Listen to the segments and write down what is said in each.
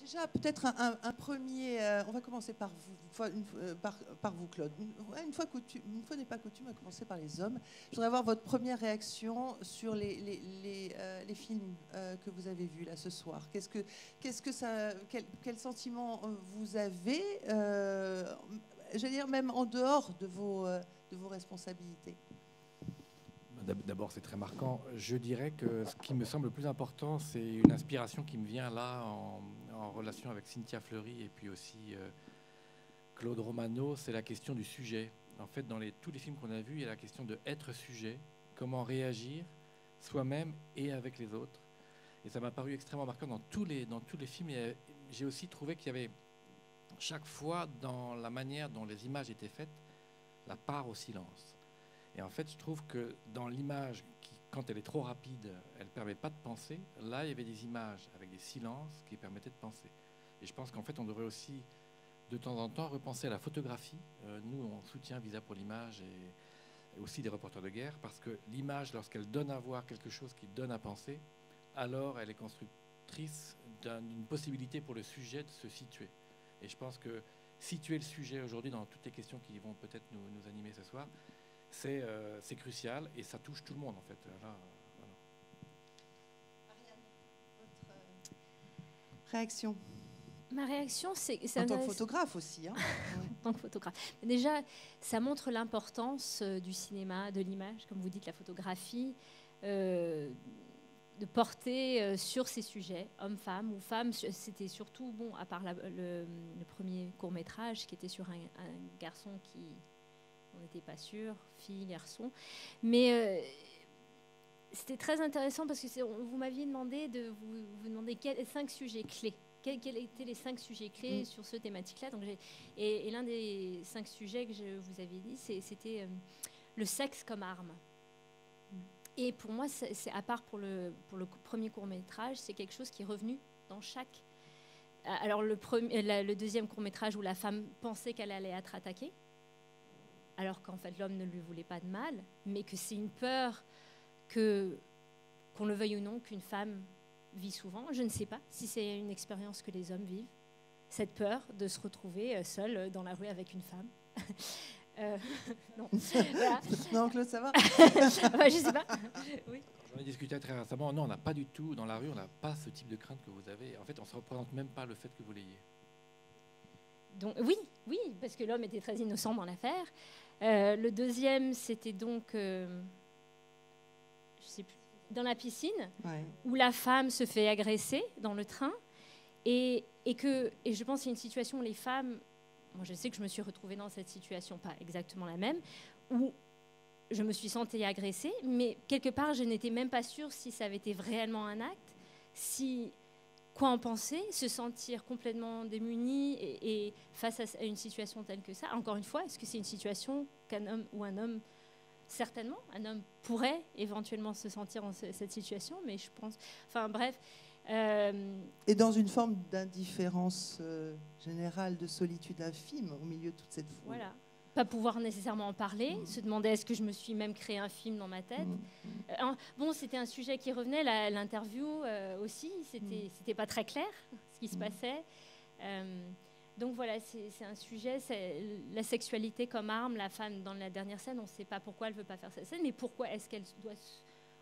Déjà, peut-être un premier. On va commencer par vous, par vous, Claude. Une fois n'est pas coutume, on va commencer par les hommes. Je voudrais avoir votre première réaction sur les films que vous avez vus là ce soir. Quel sentiment vous avez, j'allais dire même en dehors de vos responsabilités? D'abord, c'est très marquant. Je dirais que ce qui me semble le plus important, c'est une inspiration qui me vient là en relation avec Cynthia Fleury et puis aussi Claude Romano, c'est la question du sujet. En fait, dans tous les films qu'on a vus, il y a la question de être sujet, comment réagir soi-même et avec les autres. Et ça m'a paru extrêmement marquant dans tous les films. Et j'ai aussi trouvé qu'il y avait chaque fois, dans la manière dont les images étaient faites, la part au silence. Et en fait, je trouve que dans l'image, quand elle est trop rapide, elle ne permet pas de penser. Là, il y avait des images avec des silences qui permettaient de penser. Et je pense qu'en fait, on devrait aussi, de temps en temps, repenser à la photographie. Nous, on soutient Visa pour l'image et aussi des reporters de guerre, parce que l'image, lorsqu'elle donne à voir quelque chose qui donne à penser, alors elle est constructrice d'une possibilité pour le sujet de se situer. Et je pense que situer le sujet aujourd'hui dans toutes les questions qui vont peut-être nous animer ce soir, c'est crucial et ça touche tout le monde en fait. Là, voilà. Ariane, votre réaction? Ma réaction, c'est en tant que photographe aussi. Hein. En tant que photographe. Déjà, ça montre l'importance du cinéma, de l'image, comme vous dites, la photographie, de porter sur ces sujets, hommes-femmes ou femmes. C'était surtout, bon, à part le premier court-métrage qui était sur un garçon qui... On n'était pas sûr, fille, garçon. Mais c'était très intéressant parce que vous m'aviez demandé de vous demander 5 sujets clés. Quels étaient les 5 sujets clés sur ce thématique-là. Et l'un des 5 sujets que je vous avais dit, c'était le sexe comme arme. Et pour moi, c'est à part pour le premier court-métrage, c'est quelque chose qui est revenu dans chaque... Alors le deuxième court-métrage où la femme pensait qu'elle allait être attaquée, alors qu'en fait l'homme ne lui voulait pas de mal, mais que c'est une peur qu'on le veuille ou non, qu'une femme vit souvent. Je ne sais pas si c'est une expérience que les hommes vivent, cette peur de se retrouver seul dans la rue avec une femme. Non. Voilà. Non, Claude, ça va? Ouais, je ne sais pas. Oui. J'en ai discuté très récemment. Non, on n'a pas du tout, dans la rue, on n'a pas ce type de crainte que vous avez. En fait, on ne se représente même pas le fait que vous l'ayez. Donc, oui, parce que l'homme était très innocent dans l'affaire. Le deuxième, c'était donc, je sais plus, dans la piscine, où la femme se fait agresser dans le train, et je pense que c'est une situation où les femmes, moi je sais que je me suis retrouvée dans cette situation, pas exactement la même, où je me suis sentie agressée, mais quelque part je n'étais même pas sûre si ça avait été réellement un acte, quoi en penser, se sentir complètement démuni et face à une situation telle que ça. Encore une fois, est-ce que c'est une situation qu'un homme ou un homme, certainement, un homme pourrait éventuellement se sentir dans cette situation, mais je pense... Enfin bref. Et dans une forme d'indifférence générale, de solitude infime au milieu de toute cette foule. Voilà. Pas pouvoir nécessairement en parler, se demander est-ce que je me suis même créé un film dans ma tête. Bon, c'était un sujet qui revenait, l'interview aussi, c'était pas très clair ce qui se passait. Donc voilà, c'est un sujet, c'est la sexualité comme arme. La femme, dans la dernière scène, on ne sait pas pourquoi elle ne veut pas faire cette scène, mais pourquoi est-ce qu'elle doit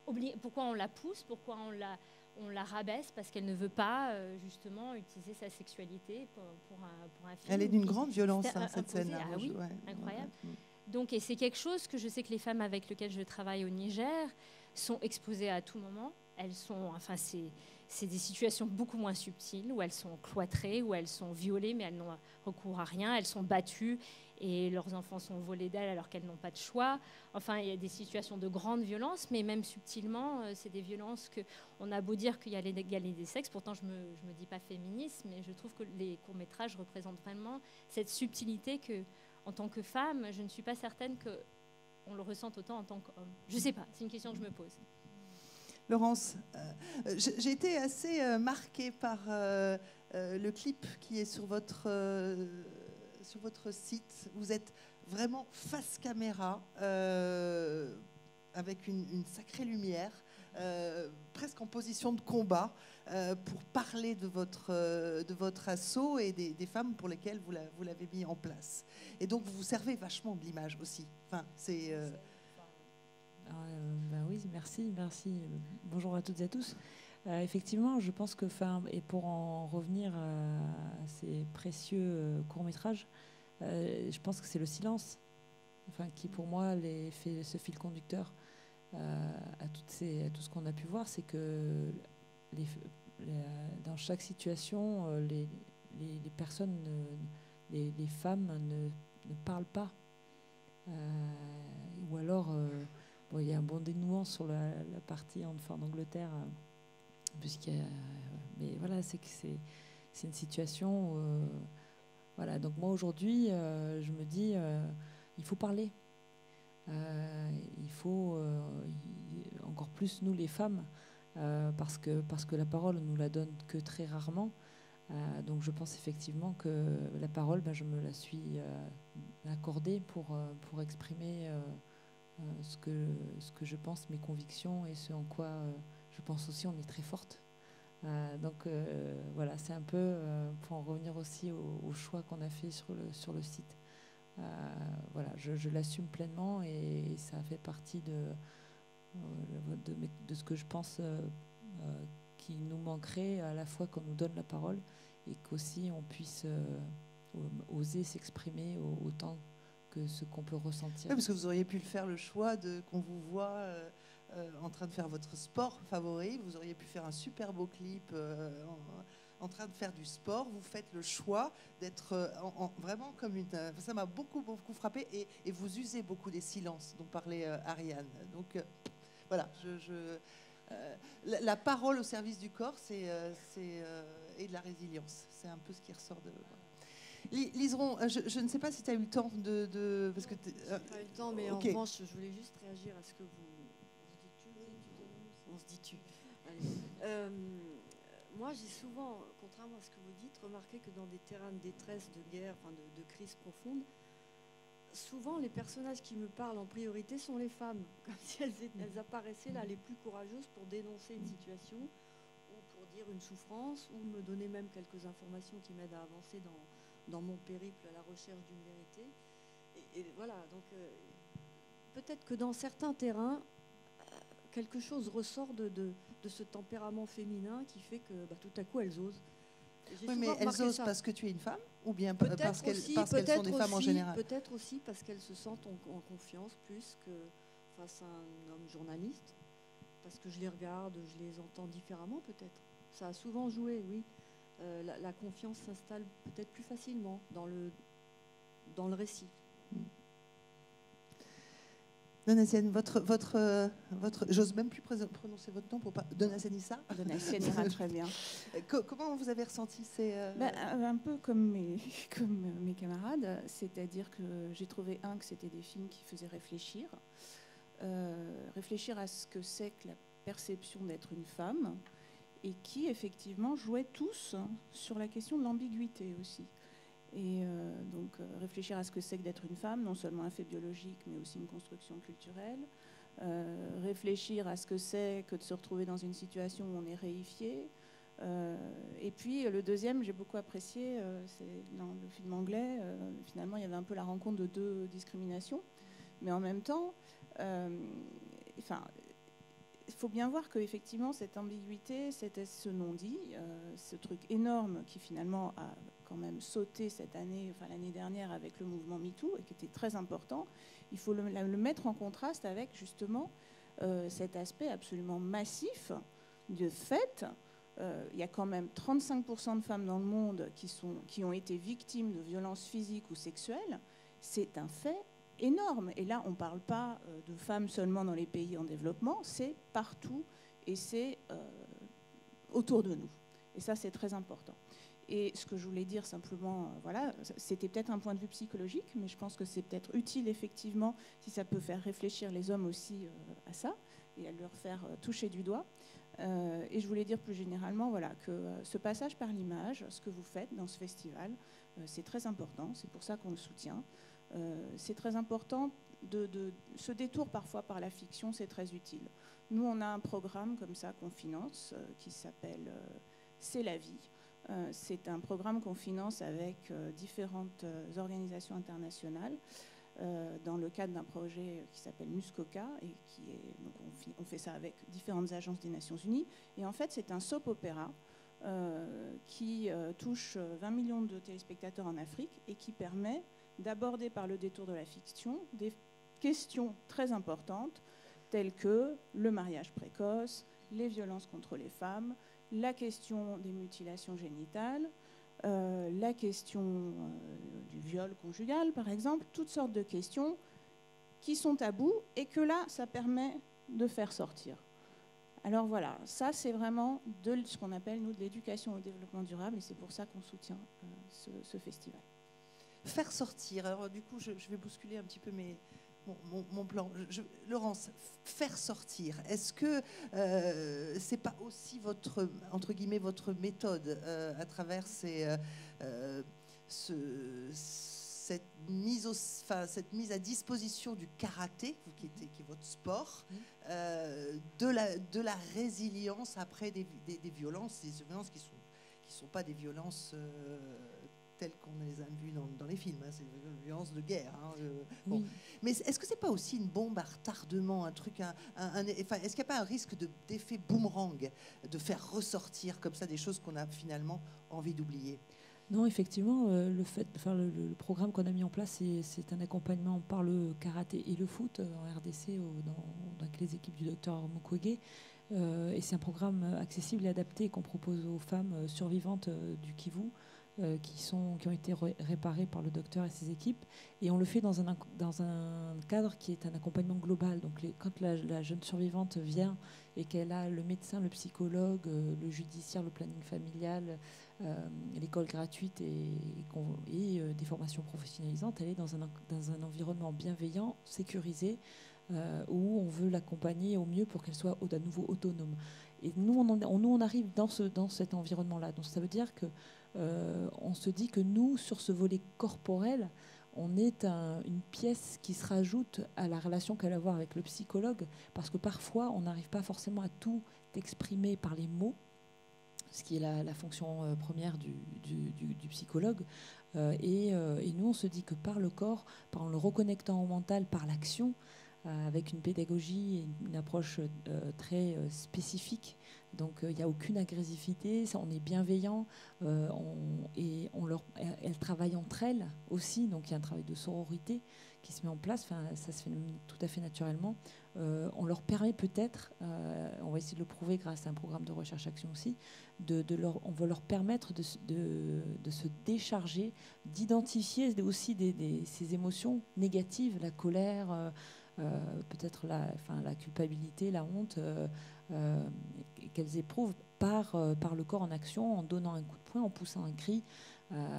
oublier, pourquoi on la pousse, pourquoi on la rabaisse parce qu'elle ne veut pas justement utiliser sa sexualité pour un film. Elle est d'une grande violence, cette scène. Ah oui, incroyable. Donc, et c'est quelque chose que je sais que les femmes avec lesquelles je travaille au Niger sont exposées à tout moment. Elles sont, enfin, c'est des situations beaucoup moins subtiles où elles sont cloîtrées, où elles sont violées, mais elles n'ont recours à rien. Elles sont battues et leurs enfants sont volés d'elles alors qu'elles n'ont pas de choix. Enfin, il y a des situations de grande violence, mais même subtilement, c'est des violences qu'on a beau dire qu'il y a l'égalité des sexes. Pourtant, je me dis pas féministe, mais je trouve que les courts-métrages représentent vraiment cette subtilité que, en tant que femme, je ne suis pas certaine qu'on le ressente autant en tant qu'homme. Je ne sais pas, c'est une question que je me pose. Laurence, j'ai été assez marquée par le clip qui est sur votre site. Vous êtes vraiment face caméra, avec une sacrée lumière. presque en position de combat pour parler de votre assaut et des femmes pour lesquelles vous l'avez mis en place. Et donc, vous vous servez vachement de l'image aussi. Enfin, c'est... Oui, merci. Bonjour à toutes et à tous. Effectivement, je pense que, et pour en revenir à ces précieux courts-métrages, je pense que c'est le silence qui, pour moi, fait ce fil conducteur à tout ce qu'on a pu voir. C'est que dans chaque situation, les personnes, les femmes ne parlent pas. Ou alors, il y a un bon dénouement sur la partie en Angleterre, mais voilà, c'est une situation. Voilà, donc moi aujourd'hui, je me dis, il faut parler. Il faut encore plus nous les femmes, parce que la parole on nous la donne que très rarement. Donc je pense effectivement que la parole, je me la suis accordée pour exprimer ce que je pense, mes convictions et ce en quoi je pense aussi on est très forte. Donc voilà, c'est un peu pour en revenir aussi au choix qu'on a fait sur le site. Voilà, je l'assume pleinement et ça fait partie de ce que je pense qui nous manquerait à la fois qu'on nous donne la parole et qu'aussi on puisse oser s'exprimer autant que ce qu'on peut ressentir. Oui, parce que vous auriez pu faire le choix qu'on vous voit en train de faire votre sport favori, vous auriez pu faire un super beau clip en train de faire du sport, vous faites le choix d'être vraiment comme une... Ça m'a beaucoup frappé et vous usez beaucoup des silences dont parlait Ariane. Donc voilà, la parole au service du corps et de la résilience. C'est un peu ce qui ressort de... Liseron, je ne sais pas si tu as eu le temps de parce que je n'ai pas eu le temps, mais okay. En revanche, je voulais juste réagir à ce que vous... On se dit tu. Allez. Moi, j'ai souvent, contrairement à ce que vous dites, remarqué que dans des terrains de détresse, de guerre, de crise profonde, souvent les personnages qui me parlent en priorité sont les femmes, comme si elles apparaissaient là les plus courageuses pour dénoncer une situation ou pour dire une souffrance ou me donner même quelques informations qui m'aident à avancer dans mon périple à la recherche d'une vérité. Et voilà, donc peut-être que dans certains terrains, quelque chose ressort de ce tempérament féminin qui fait que tout à coup elles osent. Oui, mais elles osent parce que tu es une femme ou bien parce qu'elles sont des femmes en général? Peut-être aussi parce qu'elles se sentent en confiance plus que face à un homme journaliste, parce que je les regarde, je les entends différemment peut-être. Ça a souvent joué, oui. La confiance s'installe peut-être plus facilement dans le récit. Donatienne, j'ose même plus prononcer votre nom pour pas. Donatienne Issa. Donatienne ira très bien. Comment vous avez ressenti un peu comme mes camarades, c'est-à-dire que j'ai trouvé que c'était des films qui faisaient réfléchir à ce que c'est que la perception d'être une femme, et qui effectivement jouaient tous sur la question de l'ambiguïté aussi. Et donc réfléchir à ce que c'est que d'être une femme, non seulement un fait biologique, mais aussi une construction culturelle. Réfléchir à ce que c'est que de se retrouver dans une situation où on est réifié. Et puis le deuxième, j'ai beaucoup apprécié, c'est dans le film anglais, finalement il y avait un peu la rencontre de deux discriminations, mais en même temps, il faut bien voir qu'effectivement cette ambiguïté, c'était ce non-dit, ce truc énorme qui finalement a quand même sauté cette année, l'année dernière avec le mouvement MeToo et qui était très important. Il faut le mettre en contraste avec justement cet aspect absolument massif de fait. Il y a quand même 35% de femmes dans le monde qui ont été victimes de violences physiques ou sexuelles. C'est un fait énorme. Et là, on ne parle pas de femmes seulement dans les pays en développement, c'est partout et c'est autour de nous. Et ça, c'est très important. Et ce que je voulais dire simplement, c'était peut-être un point de vue psychologique, mais je pense que c'est peut-être utile, effectivement, si ça peut faire réfléchir les hommes aussi à ça et à leur faire toucher du doigt. Et je voulais dire plus généralement que ce passage par l'image, ce que vous faites dans ce festival, c'est très important, c'est pour ça qu'on le soutient. C'est très important ce détour parfois par la fiction, c'est très utile. Nous, on a un programme comme ça qu'on finance qui s'appelle C'est la vie. C'est un programme qu'on finance avec différentes organisations internationales dans le cadre d'un projet qui s'appelle Muskoka et donc on fait ça avec différentes agences des Nations Unies. Et en fait, c'est un soap opéra qui touche 20 millions de téléspectateurs en Afrique et qui permet d'aborder par le détour de la fiction des questions très importantes telles que le mariage précoce, les violences contre les femmes, la question des mutilations génitales, la question du viol conjugal, par exemple, toutes sortes de questions qui sont tabous et que là, ça permet de faire sortir. Alors voilà, ça c'est vraiment de ce qu'on appelle, nous, de l'éducation au développement durable et c'est pour ça qu'on soutient ce festival. Faire sortir, alors du coup, je vais bousculer un petit peu mon plan. Laurence, faire sortir, est-ce que c'est pas aussi votre, entre guillemets, votre méthode à travers cette mise à disposition du karaté, qui est votre sport, de la résilience après des violences, des violences qui sont pas des violences telles qu'on les a vues dans les films, hein, c'est des violences de guerre. Hein, bon. Oui. Mais est-ce que c'est pas aussi une bombe à retardement, un truc, est-ce qu'il n'y a pas un risque d'effet boomerang, de faire ressortir comme ça des choses qu'on a finalement envie d'oublier? Non, effectivement, le programme qu'on a mis en place, c'est un accompagnement par le karaté et le foot en RDC, avec les équipes du docteur Mukwege. Et c'est un programme accessible et adapté qu'on propose aux femmes survivantes du Kivu, qui ont été réparées par le docteur et ses équipes. Et on le fait dans un cadre qui est un accompagnement global. Donc quand la jeune survivante vient et qu'elle a le médecin, le psychologue, le judiciaire, le planning familial, l'école gratuite et des formations professionnalisantes, elle est dans un environnement bienveillant, sécurisé, où on veut l'accompagner au mieux pour qu'elle soit à nouveau autonome. Et nous, on arrive dans cet environnement-là. Donc ça veut dire que on se dit que nous, sur ce volet corporel, on est une pièce qui se rajoute à la relation qu'elle va avoir avec le psychologue, parce que parfois, on n'arrive pas forcément à tout exprimer par les mots, ce qui est la fonction première du psychologue. Et nous, on se dit que par le corps, en le reconnectant au mental, par l'action, avec une pédagogie et une approche très spécifique. Donc il n'y a aucune agressivité, on est bienveillant, elles travaillent entre elles aussi, donc il y a un travail de sororité qui se met en place, ça se fait tout à fait naturellement. On leur permet peut-être, on va essayer de le prouver grâce à un programme de recherche-action aussi, on va leur permettre de se décharger, d'identifier aussi ces émotions négatives, la colère, peut-être la culpabilité, la honte qu'elles éprouvent par le corps en action, en donnant un coup de poing, en poussant un cri.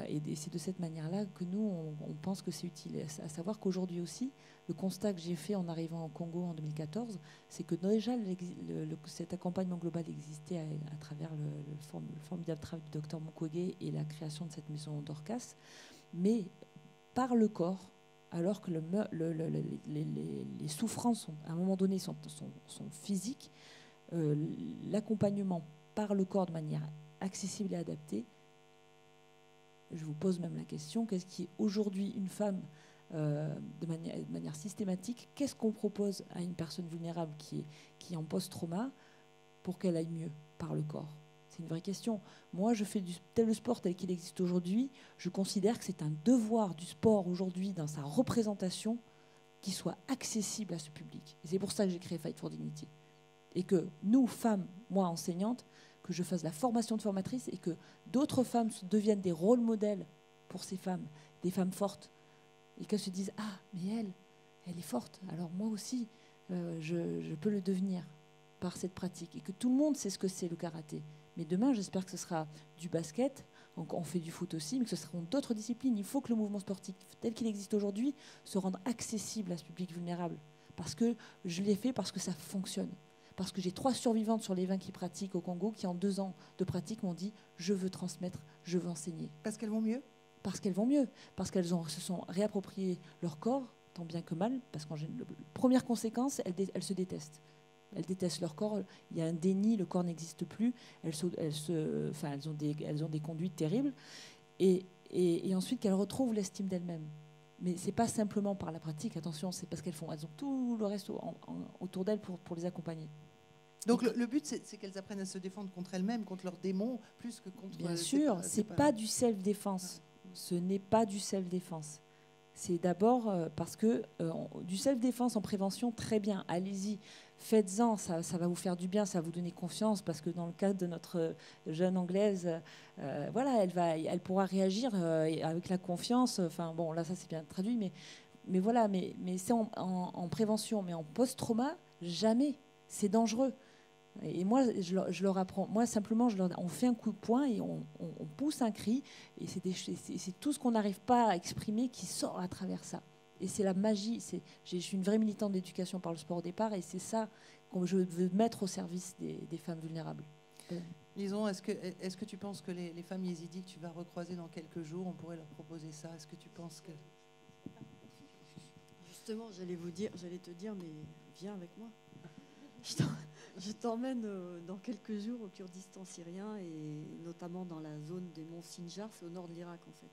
Et c'est de cette manière-là que nous, on pense que c'est utile. À savoir qu'aujourd'hui aussi, le constat que j'ai fait en arrivant au Congo en 2014, c'est que déjà cet accompagnement global existait à travers le formidable travail du docteur Mukwege et la création de cette maison Dorcas, mais par le corps, alors que les souffrances, à un moment donné, sont physiques, l'accompagnement par le corps de manière accessible et adaptée, je vous pose même la question, qu'est-ce qui est aujourd'hui une femme de manière systématique, qu'est-ce qu'on propose à une personne vulnérable qui est en post-trauma pour qu'elle aille mieux par le corps? C'est une vraie question. Moi, je fais le sport tel qu'il existe aujourd'hui. Je considère que c'est un devoir du sport aujourd'hui, dans sa représentation, qui soit accessible à ce public. Et c'est pour ça que j'ai créé Fight for Dignity. Et que nous, femmes, moi, enseignante, que je fasse la formation de formatrice et que d'autres femmes deviennent des rôles modèles pour ces femmes, des femmes fortes. Et qu'elles se disent « Ah, mais elle est forte. Alors moi aussi, je peux le devenir par cette pratique. » Et que tout le monde sait ce que c'est le karaté. Mais demain, j'espère que ce sera du basket, donc on fait du foot aussi, mais que ce seront d'autres disciplines. Il faut que le mouvement sportif tel qu'il existe aujourd'hui se rende accessible à ce public vulnérable. Parce que je l'ai fait, parce que ça fonctionne. Parce que j'ai 3 survivantes sur les 20 qui pratiquent au Congo, qui en 2 ans de pratique m'ont dit « je veux transmettre, je veux enseigner ». Parce qu'elles vont mieux? Parce qu'elles vont mieux, parce qu'elles se sont réappropriées leur corps, tant bien que mal, parce qu'en première conséquence, elles se détestent. Elles détestent leur corps, il y a un déni, le corps n'existe plus, elles ont des conduites terribles, et ensuite qu'elles retrouvent l'estime d'elles-mêmes. Mais ce n'est pas simplement par la pratique, attention, c'est parce elles ont tout le reste autour d'elles pour les accompagner. Donc le but, c'est qu'elles apprennent à se défendre contre elles-mêmes, contre leurs démons, plus que contre... Bien sûr, ce n'est pas du self-défense. Ce n'est pas du self-défense. C'est d'abord parce que du self-défense en prévention, très bien, allez-y, faites-en, ça va vous faire du bien, ça va vous donner confiance, parce que dans le cas de notre jeune Anglaise, voilà, elle pourra réagir avec la confiance. Enfin bon, là ça c'est bien traduit, mais voilà, mais c'est en prévention, mais en post-trauma, jamais. C'est dangereux. Et moi, je leur apprends. Moi, simplement, on fait un coup de poing et on pousse un cri. Et c'est tout ce qu'on n'arrive pas à exprimer qui sort à travers ça. Et c'est la magie. Je suis une vraie militante d'éducation par le sport au départ. Et c'est ça que je veux mettre au service des femmes vulnérables. Lison, est-ce que tu penses que les femmes yézidis que tu vas recroiser dans quelques jours, on pourrait leur proposer ça? Est-ce que tu penses que... Justement, j'allais te dire, mais viens avec moi. Je t'emmène dans quelques jours au Kurdistan syrien et notamment dans la zone des monts Sinjar, c'est au nord de l'Irak en fait.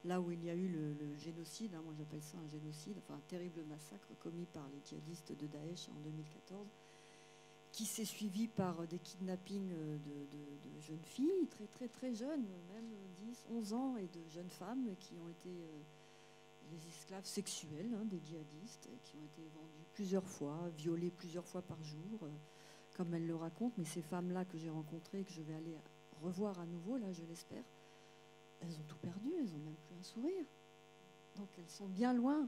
Là où il y a eu le génocide, moi j'appelle ça un génocide, enfin un terrible massacre commis par les djihadistes de Daesh en 2014, qui s'est suivi par des kidnappings de jeunes filles, très très très jeunes, même 10, 11 ans, et de jeunes femmes qui ont été... les esclaves sexuels des djihadistes qui ont été vendus plusieurs fois, violés plusieurs fois par jour, comme elles le racontent. Mais ces femmes-là que j'ai rencontrées et que je vais aller revoir à nouveau, là je l'espère, elles ont tout perdu, elles n'ont même plus un sourire. Donc elles sont bien loin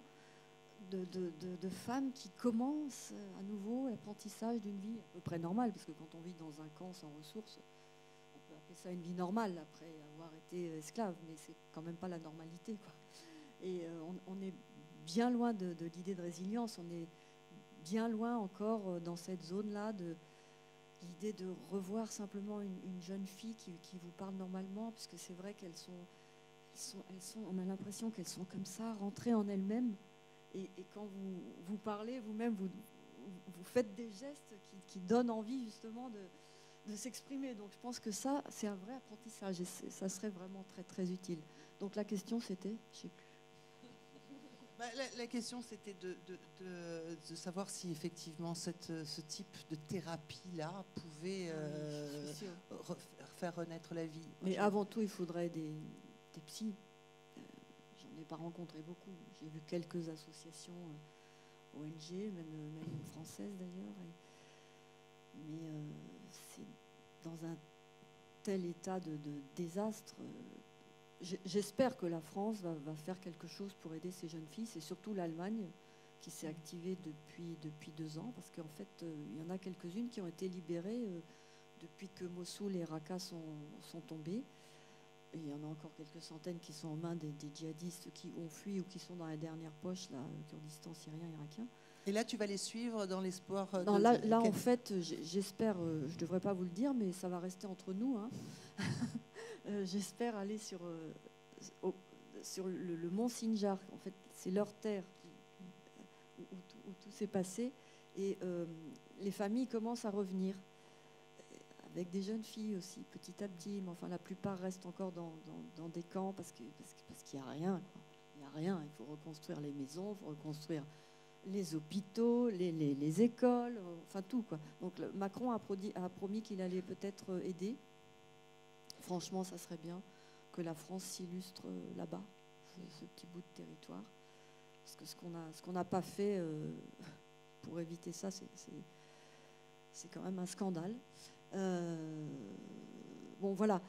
de femmes qui commencent à nouveau l'apprentissage d'une vie à peu près normale, parce que quand on vit dans un camp sans ressources, on peut appeler ça une vie normale après avoir été esclave, mais c'est quand même pas la normalité, quoi. Et on est bien loin de l'idée de résilience, on est bien loin encore dans cette zone-là de l'idée de revoir simplement une jeune fille qui vous parle normalement, puisque c'est vrai qu'elles sont, on a l'impression qu'elles sont comme ça, rentrées en elles-mêmes, et quand vous parlez vous-même, vous faites des gestes qui donnent envie justement de s'exprimer. Donc je pense que ça, c'est un vrai apprentissage, et ça serait vraiment très très utile. Donc la question c'était, je sais plus. La question, c'était de savoir si effectivement ce type de thérapie-là pouvait faire renaître la vie. Mais avant tout, il faudrait des psys. J'en ai pas rencontré beaucoup. J'ai vu quelques associations ONG, même une française d'ailleurs. Mais c'est dans un tel état de désastre. J'espère que la France va faire quelque chose pour aider ces jeunes filles. C'est surtout l'Allemagne qui s'est activée depuis 2 ans, parce qu'en fait, il y en a quelques-unes qui ont été libérées depuis que Mossoul et Raqqa sont tombés. Et il y en a encore quelques centaines qui sont en main des djihadistes qui ont fui ou qui sont dans la dernière poche, là, Kurdistan syrien, irakien. Et là, tu vas les suivre dans l'espoir Non, là en fait, j'espère, je ne devrais pas vous le dire, mais ça va rester entre nous, hein. J'espère aller sur le mont Sinjar. En fait, c'est leur terre où tout s'est passé. Et les familles commencent à revenir, avec des jeunes filles aussi, petit à petit. Mais enfin, la plupart restent encore dans des camps parce qu'il n'y a rien, quoi. Il n'y a rien. Il faut reconstruire les maisons, il faut reconstruire les hôpitaux, les écoles, enfin tout, quoi. Donc Macron a promis qu'il allait peut-être aider. Franchement, ça serait bien que la France s'illustre là-bas, ce petit bout de territoire. Parce que ce qu'on n'a pas fait pour éviter ça, c'est quand même un scandale. Bon, voilà,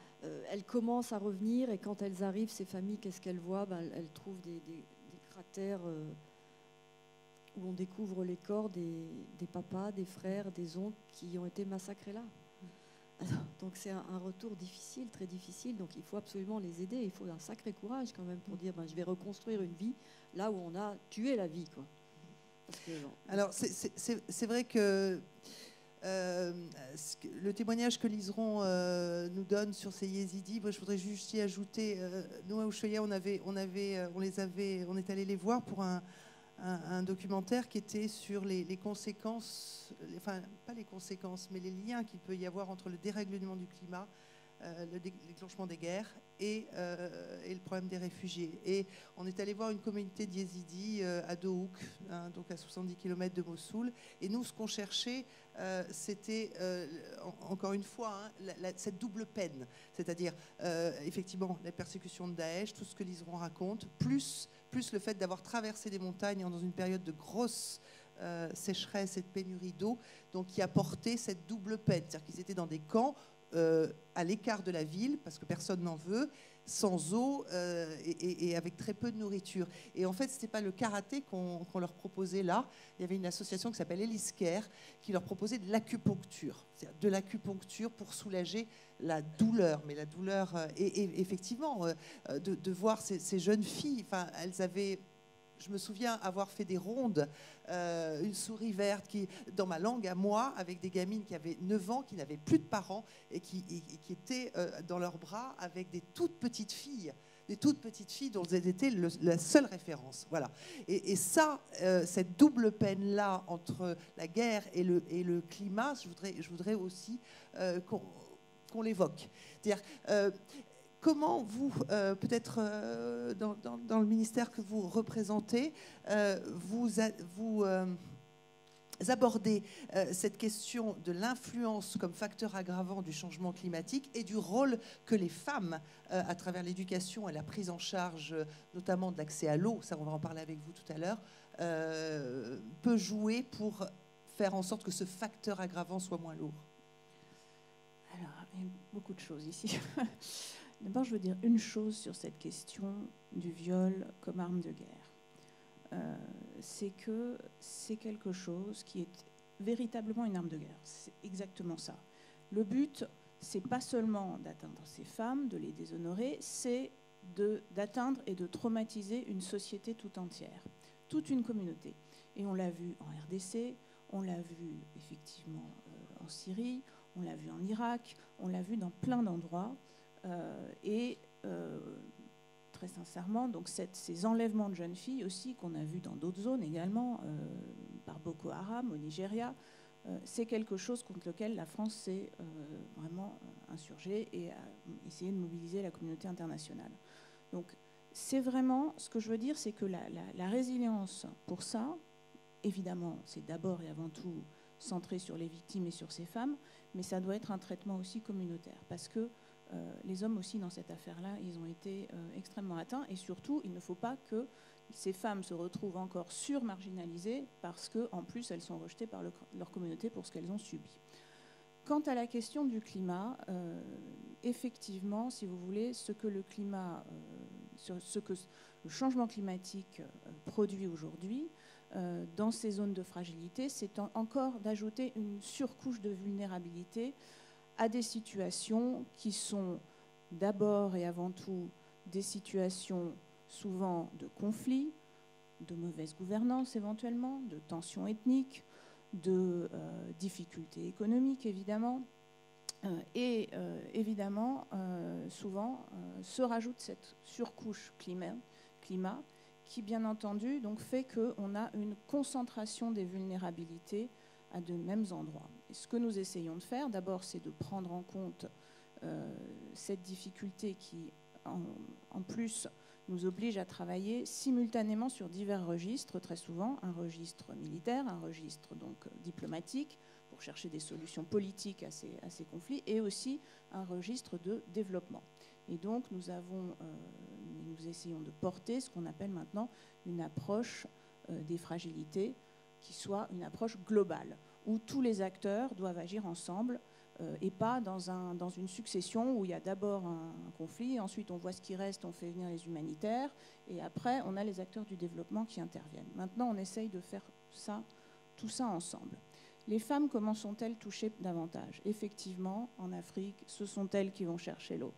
elles commencent à revenir, et quand elles arrivent, ces familles, qu'est-ce qu'elles voient? Elles trouvent des cratères où on découvre les corps des papas, des frères, des oncles qui ont été massacrés là. Donc c'est un retour difficile, très difficile. Donc il faut absolument les aider. Il faut un sacré courage quand même pour dire je vais reconstruire une vie là où on a tué la vie, quoi. Parce que, bon. Alors c'est vrai que le témoignage que Liseron nous donne sur ces yézidis, moi, je voudrais juste y ajouter, nous à Ushuaïa, on est allé les voir pour un un documentaire qui était sur les conséquences, enfin pas les conséquences, mais les liens qu'il peut y avoir entre le dérèglement du climat, le déclenchement des guerres et le problème des réfugiés. Et on est allé voir une communauté de Yézidis à Dohuk, hein, donc à 70 km de Mossoul. Et nous, ce qu'on cherchait, c'était, encore une fois, hein, cette double peine. C'est-à-dire, effectivement, la persécution de Daesh, tout ce que Liseron raconte, plus le fait d'avoir traversé des montagnes dans une période de grosse sécheresse et de pénurie d'eau, donc qui a porté cette double peine. C'est-à-dire qu'ils étaient dans des camps à l'écart de la ville, parce que personne n'en veut, sans eau et avec très peu de nourriture. Et en fait, ce n'était pas le karaté qu'on leur proposait là. Il y avait une association qui s'appelle Eliscare qui leur proposait de l'acupuncture. C'est-à-dire de l'acupuncture pour soulager la douleur. Mais la douleur, et effectivement, de voir ces jeunes filles, enfin, elles avaient... Je me souviens avoir fait des rondes, une souris verte qui, dans ma langue à moi, avec des gamines qui avaient 9 ans, qui n'avaient plus de parents et qui étaient dans leurs bras avec des toutes petites filles dont elles étaient la seule référence. Voilà. Et ça, cette double peine-là entre la guerre et le climat, je voudrais aussi qu'on l'évoque. C'est-à-dire... comment vous, peut-être dans le ministère que vous représentez, vous abordez cette question de l'influence comme facteur aggravant du changement climatique et du rôle que les femmes, à travers l'éducation et la prise en charge, notamment de l'accès à l'eau, ça on va en parler avec vous tout à l'heure, peut jouer pour faire en sorte que ce facteur aggravant soit moins lourd? Alors, il y a beaucoup de choses ici. D'abord, je veux dire une chose sur cette question du viol comme arme de guerre. C'est que c'est quelque chose qui est véritablement une arme de guerre. C'est exactement ça. Le but, c'est pas seulement d'atteindre ces femmes, de les déshonorer, c'est d'atteindre et de traumatiser une société tout entière, toute une communauté. Et on l'a vu en RDC, on l'a vu effectivement en Syrie, on l'a vu en Irak, on l'a vu dans plein d'endroits. Très sincèrement, donc ces enlèvements de jeunes filles aussi qu'on a vus dans d'autres zones également, par Boko Haram au Nigeria, c'est quelque chose contre lequel la France s'est vraiment insurgée et a essayé de mobiliser la communauté internationale. Donc c'est vraiment, ce que je veux dire, c'est que la résilience pour ça, évidemment, c'est d'abord et avant tout centré sur les victimes et sur ces femmes, mais ça doit être un traitement aussi communautaire, parce que les hommes aussi dans cette affaire-là, ils ont été extrêmement atteints, et surtout, il ne faut pas que ces femmes se retrouvent encore surmarginalisées parce qu'en plus, elles sont rejetées par leur communauté pour ce qu'elles ont subi. Quant à la question du climat, effectivement, si vous voulez, ce que le changement climatique produit aujourd'hui, dans ces zones de fragilité, c'est encore d'ajouter une surcouche de vulnérabilité à des situations qui sont d'abord et avant tout des situations souvent de conflits, de mauvaise gouvernance éventuellement, de tensions ethniques, de difficultés économiques évidemment. Et évidemment, souvent, se rajoute cette surcouche climat qui, bien entendu, donc, fait qu'on a une concentration des vulnérabilités à de mêmes endroits. Et ce que nous essayons de faire, d'abord, c'est de prendre en compte cette difficulté qui, en plus, nous oblige à travailler simultanément sur divers registres, très souvent un registre militaire, un registre donc diplomatique, pour chercher des solutions politiques à ces conflits, et aussi un registre de développement. Et donc, nous essayons de porter ce qu'on appelle maintenant une approche des fragilités, qui soit une approche globale, où tous les acteurs doivent agir ensemble et pas dans une succession où il y a d'abord un conflit, ensuite on voit ce qui reste, on fait venir les humanitaires, et après on a les acteurs du développement qui interviennent. Maintenant, on essaye de faire tout ça ensemble. Les femmes, comment sont-elles touchées davantage? Effectivement, en Afrique, ce sont elles qui vont chercher l'eau.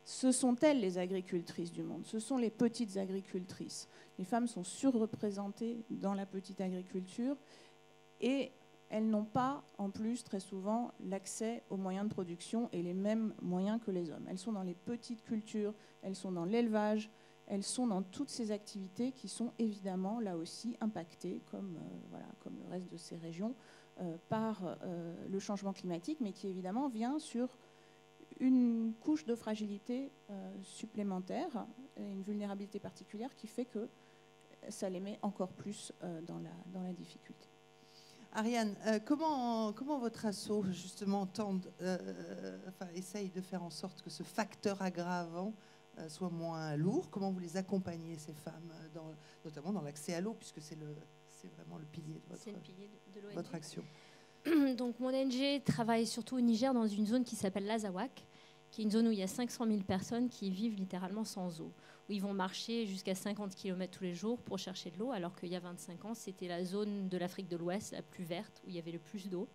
Ce sont elles les agricultrices du monde, ce sont les petites agricultrices. Les femmes sont surreprésentées dans la petite agriculture et elles n'ont pas, en plus, très souvent, l'accès aux moyens de production et les mêmes moyens que les hommes. Elles sont dans les petites cultures, elles sont dans l'élevage, elles sont dans toutes ces activités qui sont évidemment là aussi impactées, comme le reste de ces régions, par le changement climatique, mais qui évidemment vient sur une couche de fragilité supplémentaire, et une vulnérabilité particulière qui fait que ça les met encore plus dans la difficulté. Ariane, comment votre asso justement essaye de faire en sorte que ce facteur aggravant soit moins lourd? Comment vous les accompagnez, ces femmes, notamment dans l'accès à l'eau, puisque c'est vraiment le pilier de votre action? Donc mon ONG travaille surtout au Niger dans une zone qui s'appelle l'Azawak, qui est une zone où il y a 500 000 personnes qui vivent littéralement sans eau, où ils vont marcher jusqu'à 50 km tous les jours pour chercher de l'eau, alors qu'il y a 25 ans, c'était la zone de l'Afrique de l'Ouest la plus verte, où il y avait le plus d'eau.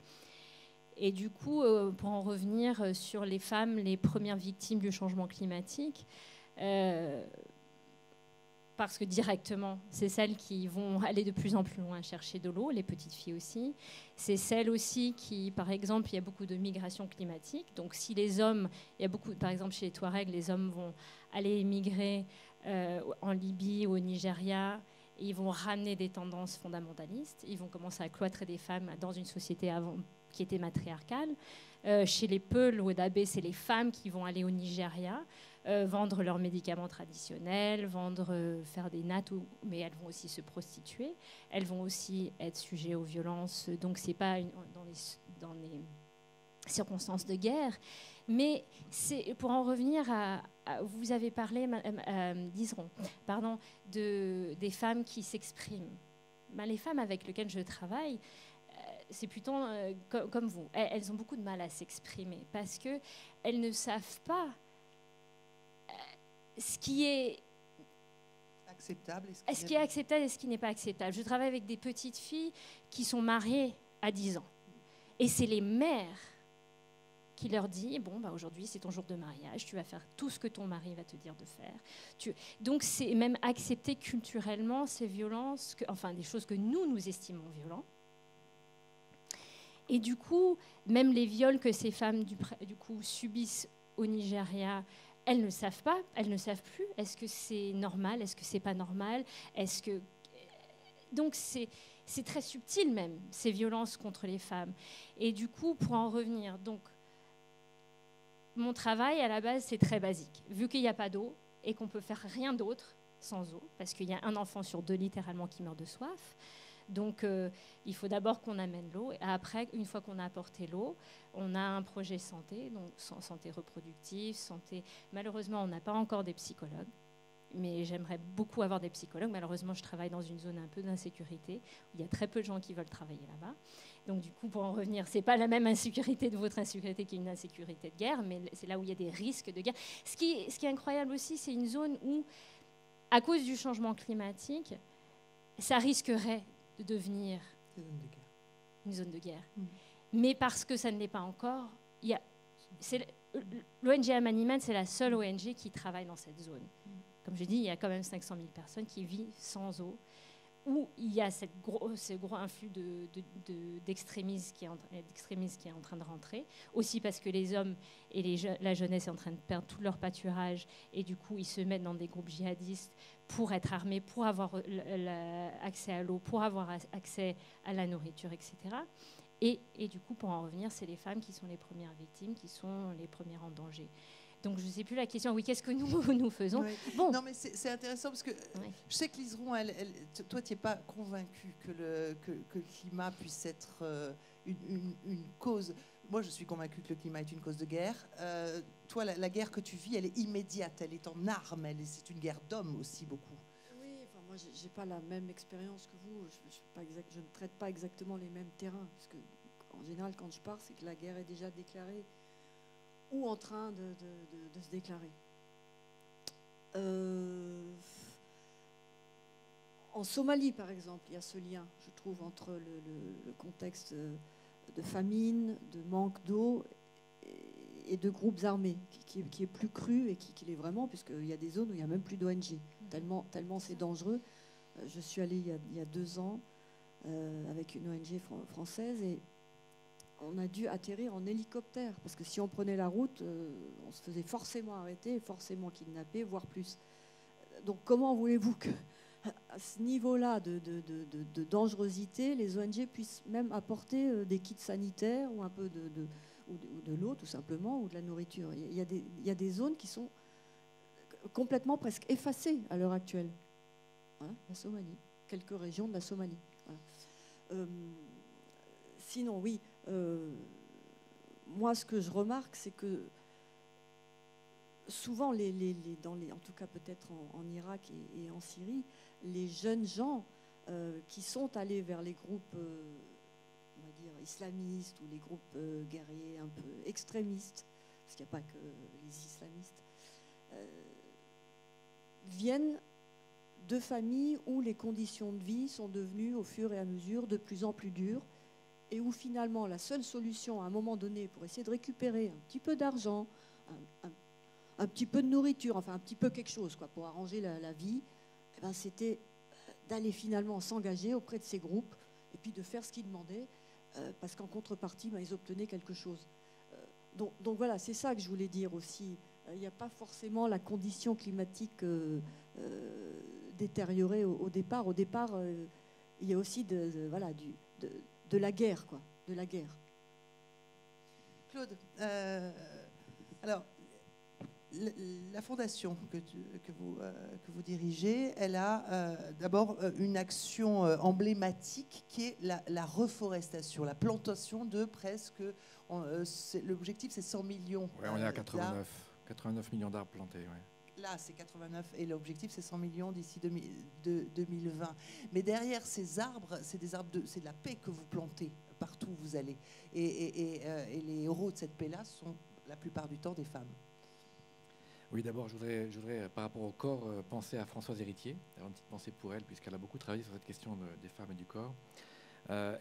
Et du coup, pour en revenir sur les femmes, les premières victimes du changement climatique, parce que directement, c'est celles qui vont aller de plus en plus loin chercher de l'eau, les petites filles aussi. C'est celles aussi qui, par exemple, il y a beaucoup de migration climatique. Donc si les hommes, il y a beaucoup, par exemple chez les Touaregs, les hommes vont aller migrer en Libye ou au Nigeria, et ils vont ramener des tendances fondamentalistes. Ils vont commencer à cloîtrer des femmes dans une société avant qui était matriarcale. Chez les Peuls ou Dabé, c'est les femmes qui vont aller au Nigeria, vendre leurs médicaments traditionnels, faire des nattes, mais elles vont aussi se prostituer. Elles vont aussi être sujettes aux violences. Donc, ce n'est pas dans les circonstances de guerre. Mais pour en revenir vous avez parlé, d'Isron, des femmes qui s'expriment. Les femmes avec lesquelles je travaille, c'est plutôt comme vous. Elles ont beaucoup de mal à s'exprimer parce qu'elles ne savent pas ce qui est acceptable et ce qui n'est pas acceptable. Je travaille avec des petites filles qui sont mariées à 10 ans. Et c'est les mères qui leur disent, aujourd'hui c'est ton jour de mariage, tu vas faire tout ce que ton mari va te dire de faire. Donc c'est même accepter culturellement ces violences, des choses que nous estimons violentes. Et du coup, même les viols que ces femmes subissent au Nigeria, elles ne savent pas, elles ne savent plus. Est-ce que c'est normal? Est-ce que c'est pas normal? Donc c'est très subtil même, ces violences contre les femmes. Et du coup, pour en revenir, donc mon travail à la base c'est très basique. Vu qu'il n'y a pas d'eau et qu'on peut faire rien d'autre sans eau, parce qu'il y a un enfant sur 2 littéralement qui meurt de soif. Donc, il faut d'abord qu'on amène l'eau. Et après, une fois qu'on a apporté l'eau, on a un projet santé, donc santé reproductive, santé. Malheureusement, on n'a pas encore des psychologues, mais j'aimerais beaucoup avoir des psychologues. Malheureusement, je travaille dans une zone un peu d'insécurité, où il y a très peu de gens qui veulent travailler là-bas. Donc, du coup, pour en revenir, c'est pas la même insécurité de votre insécurité qui est une insécurité de guerre, mais c'est là où il y a des risques de guerre. Ce qui est incroyable aussi, c'est une zone où, à cause du changement climatique, ça risquerait de devenir une zone de guerre. Mais parce que ça ne l'est pas encore, l'ONG Amaniman, c'est la seule ONG qui travaille dans cette zone. Comme je dis, il y a quand même 500 000 personnes qui vivent sans eau, où il y a ce gros influx d'extrémisme qui est en train de rentrer. Aussi parce que les hommes et la jeunesse est en train de perdre tout leur pâturage, et du coup, ils se mettent dans des groupes djihadistes pour être armés, pour avoir accès à l'eau, pour avoir accès à la nourriture, etc. Et du coup, pour en revenir, c'est les femmes qui sont les premières victimes, qui sont les premières en danger. Donc, je ne sais plus la question. Oui, qu'est-ce que nous faisons? Oui. Bon. Non, mais c'est intéressant parce que je sais que Liseron, toi, tu n'es pas convaincue que le climat puisse être une cause. Moi, je suis convaincue que le climat est une cause de guerre. Toi, la guerre que tu vis, elle est immédiate, elle est en armes, c'est une guerre d'hommes aussi, beaucoup. Oui, moi, je n'ai pas la même expérience que vous. Je ne traite pas exactement les mêmes terrains. Parce que, en général, quand je pars, c'est que la guerre est déjà déclarée ou en train de se déclarer. En Somalie, par exemple, il y a ce lien, je trouve, entre le contexte de famine, de manque d'eau et de groupes armés, qui est plus cru et qui l'est vraiment, puisqu'il y a des zones où il n'y a même plus d'ONG, tellement c'est dangereux. Je suis allée il y a 2 ans avec une ONG française, et on a dû atterrir en hélicoptère, parce que si on prenait la route, on se faisait forcément arrêter, forcément kidnapper, voire plus. Donc comment voulez-vous que, à ce niveau-là de dangerosité, les ONG puissent même apporter des kits sanitaires ou un peu de l'eau, tout simplement, ou de la nourriture. Il y a des zones qui sont complètement presque effacées à l'heure actuelle. Voilà, la Somalie, quelques régions de la Somalie. Voilà. Sinon, oui, moi, ce que je remarque, c'est que souvent, en tout cas peut-être en Irak et en Syrie, les jeunes gens qui sont allés vers les groupes, on va dire, islamistes ou les groupes guerriers un peu extrémistes, parce qu'il n'y a pas que les islamistes, viennent de familles où les conditions de vie sont devenues au fur et à mesure de plus en plus dures et où finalement la seule solution à un moment donné pour essayer de récupérer un petit peu d'argent, un petit peu de nourriture, enfin un petit peu quelque chose quoi, pour arranger la vie, eh ben, c'était d'aller finalement s'engager auprès de ces groupes et puis de faire ce qu'ils demandaient parce qu'en contrepartie, ben, ils obtenaient quelque chose. Donc voilà, c'est ça que je voulais dire aussi. Il n'y a pas forcément la condition climatique détériorée au départ. Au départ, il y a aussi de la guerre, quoi, de la guerre. Claude, alors, la fondation que vous dirigez, elle a d'abord une action emblématique qui est la reforestation, la plantation de presque... l'objectif, c'est 100 millions. Oui, on est à 89 millions d'arbres plantés. Ouais. Là, c'est 89 et l'objectif, c'est 100 millions d'ici 2020. Mais derrière ces arbres, c'est de la paix que vous plantez partout où vous allez. Et les héros de cette paix-là sont la plupart du temps des femmes. Oui, d'abord, je voudrais, par rapport au corps, penser à Françoise Héritier, avoir une petite pensée pour elle, puisqu'elle a beaucoup travaillé sur cette question des femmes et du corps.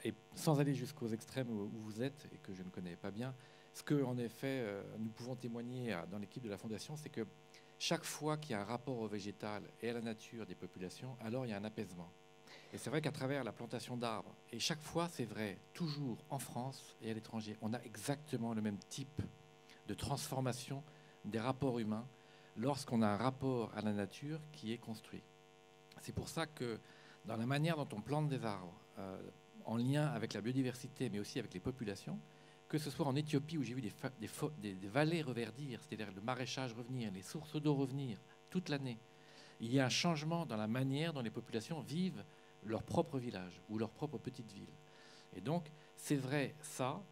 Et sans aller jusqu'aux extrêmes où vous êtes, et que je ne connais pas bien, ce que, en effet, nous pouvons témoigner dans l'équipe de la Fondation, c'est que chaque fois qu'il y a un rapport au végétal et à la nature des populations, alors il y a un apaisement. Et c'est vrai qu'à travers la plantation d'arbres, et chaque fois, c'est vrai, toujours en France et à l'étranger, on a exactement le même type de transformation des rapports humains lorsqu'on a un rapport à la nature qui est construit. C'est pour ça que dans la manière dont on plante des arbres, en lien avec la biodiversité, mais aussi avec les populations, que ce soit en Éthiopie où j'ai vu des vallées reverdir, c'est-à-dire le maraîchage revenir, les sources d'eau revenir toute l'année, il y a un changement dans la manière dont les populations vivent leur propre village ou leur propre petite ville. Et donc, c'est vrai ça,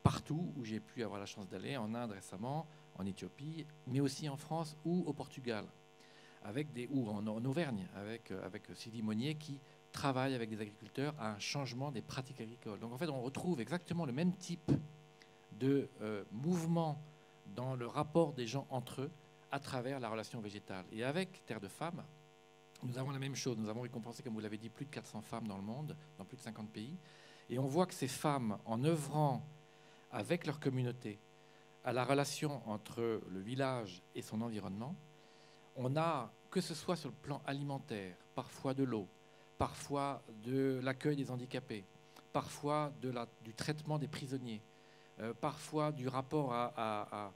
partout où j'ai pu avoir la chance d'aller, en Inde récemment, en Éthiopie, mais aussi en France ou au Portugal, ou en Auvergne, avec Sylvie Monnier qui travaille avec des agriculteurs à un changement des pratiques agricoles. Donc en fait, on retrouve exactement le même type de mouvement dans le rapport des gens entre eux à travers la relation végétale. Et avec Terre de Femmes, nous avons la même chose. Nous avons récompensé, comme vous l'avez dit, plus de 400 femmes dans le monde, dans plus de 50 pays. Et on voit que ces femmes, en œuvrant avec leur communauté à la relation entre le village et son environnement, on a, que ce soit sur le plan alimentaire, parfois de l'eau, parfois de l'accueil des handicapés, parfois du traitement des prisonniers, parfois du rapport à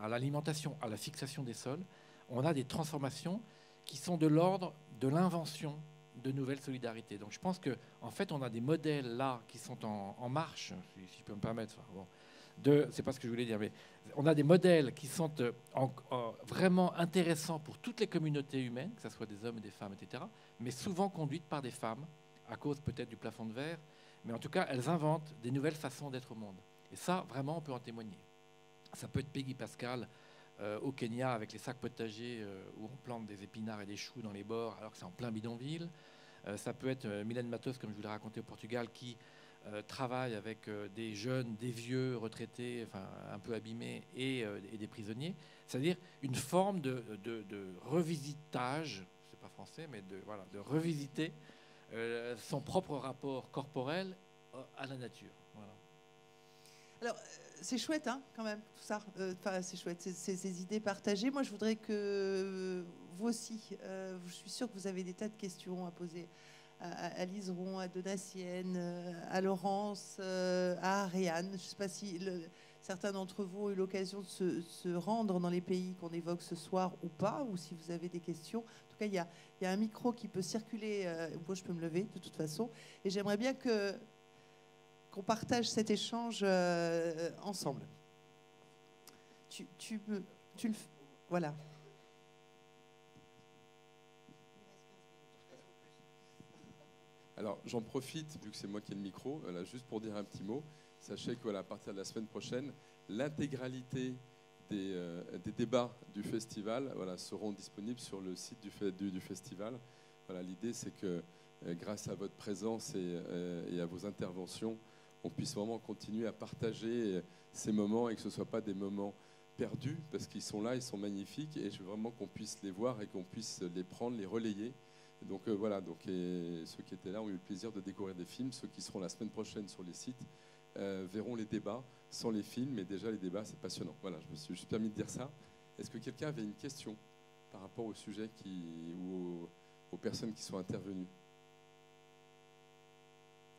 l'alimentation, à la fixation des sols, on a des transformations qui sont de l'ordre de l'invention de nouvelles solidarités. Donc je pense qu'en fait, on a des modèles là qui sont en marche, si je peux me permettre. Bon, c'est pas ce que je voulais dire, mais on a des modèles qui sont vraiment intéressants pour toutes les communautés humaines, que ce soit des hommes et des femmes, etc., mais souvent conduites par des femmes, à cause peut-être du plafond de verre, mais en tout cas, elles inventent des nouvelles façons d'être au monde. Et ça, vraiment, on peut en témoigner. Ça peut être Peggy Pascal au Kenya avec les sacs potagers où on plante des épinards et des choux dans les bords alors que c'est en plein bidonville. Ça peut être Mylène Matos, comme je vous l'ai raconté au Portugal, qui travaille avec des jeunes, des vieux retraités, enfin, un peu abîmés, et des prisonniers. C'est-à-dire une forme de revisitage, c'est pas français, mais de revisiter son propre rapport corporel à la nature. Voilà. Alors, c'est chouette, hein, quand même, tout ça. C'est chouette, ces idées partagées. Moi, je voudrais que vous aussi, je suis sûre que vous avez des tas de questions à poser à Liseron, à Donatienne, à Laurence, à Ariane. Je ne sais pas si certains d'entre vous ont eu l'occasion de se rendre dans les pays qu'on évoque ce soir ou pas, ou si vous avez des questions. En tout cas, il y a un micro qui peut circuler. Moi, je peux me lever de toute façon. Et j'aimerais bien qu'on partage cet échange ensemble. Voilà. Alors, j'en profite, vu que c'est moi qui ai le micro, voilà, juste pour dire un petit mot. Sachez que voilà, à partir de la semaine prochaine, l'intégralité des débats du festival seront disponibles sur le site du festival. Voilà, l'idée, c'est que grâce à votre présence et à vos interventions, on puisse vraiment continuer à partager ces moments et que ce ne soient pas des moments perdus, parce qu'ils sont là, ils sont magnifiques, et je veux vraiment qu'on puisse les voir et qu'on puisse les prendre, les relayer. Donc voilà, et ceux qui étaient là ont eu le plaisir de découvrir des films. Ceux qui seront la semaine prochaine sur les sites verront les débats sans les films, mais déjà les débats, c'est passionnant. Voilà, je me suis juste permis de dire ça. Est-ce que quelqu'un avait une question par rapport au sujet ou aux personnes qui sont intervenues?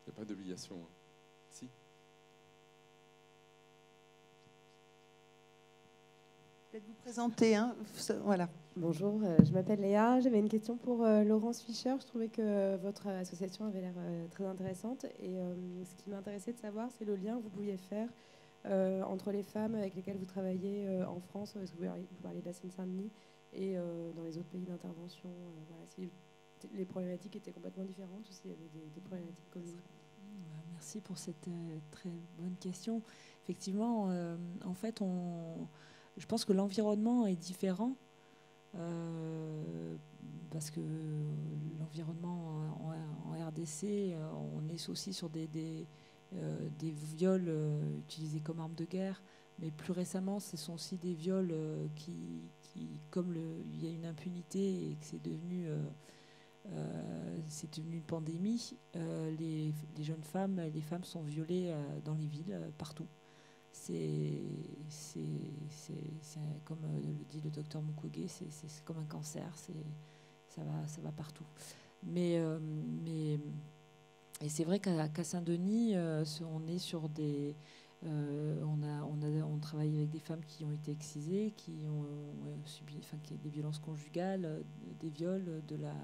Il n'y a pas d'obligation. Hein. Si. Peut-être vous présenter, hein. Voilà. Bonjour, je m'appelle Léa. J'avais une question pour Laurence Fischer. Je trouvais que votre association avait l'air très intéressante. Et ce qui m'intéressait de savoir, c'est le lien que vous pouviez faire entre les femmes avec lesquelles vous travaillez en France, parce que vous parlez de la Seine-Saint-Denis, et dans les autres pays d'intervention. Voilà, si les problématiques étaient complètement différentes ou s'il y avait des problématiques communes. Merci pour cette très bonne question. Effectivement, en fait, je pense que l'environnement est différent. Parce que l'environnement en RDC, on est aussi sur des viols utilisés comme arme de guerre, mais plus récemment, ce sont aussi des viols qui comme il y a une impunité et que c'est devenu une pandémie, les jeunes femmes, les femmes sont violées dans les villes, partout. C'est comme le dit le docteur Mukwege, c'est comme un cancer, ça va partout. Mais et c'est vrai qu'à Saint-Denis, on est sur des, on travaille avec des femmes qui ont été excisées, qui ont subi, des violences conjugales, des viols, de la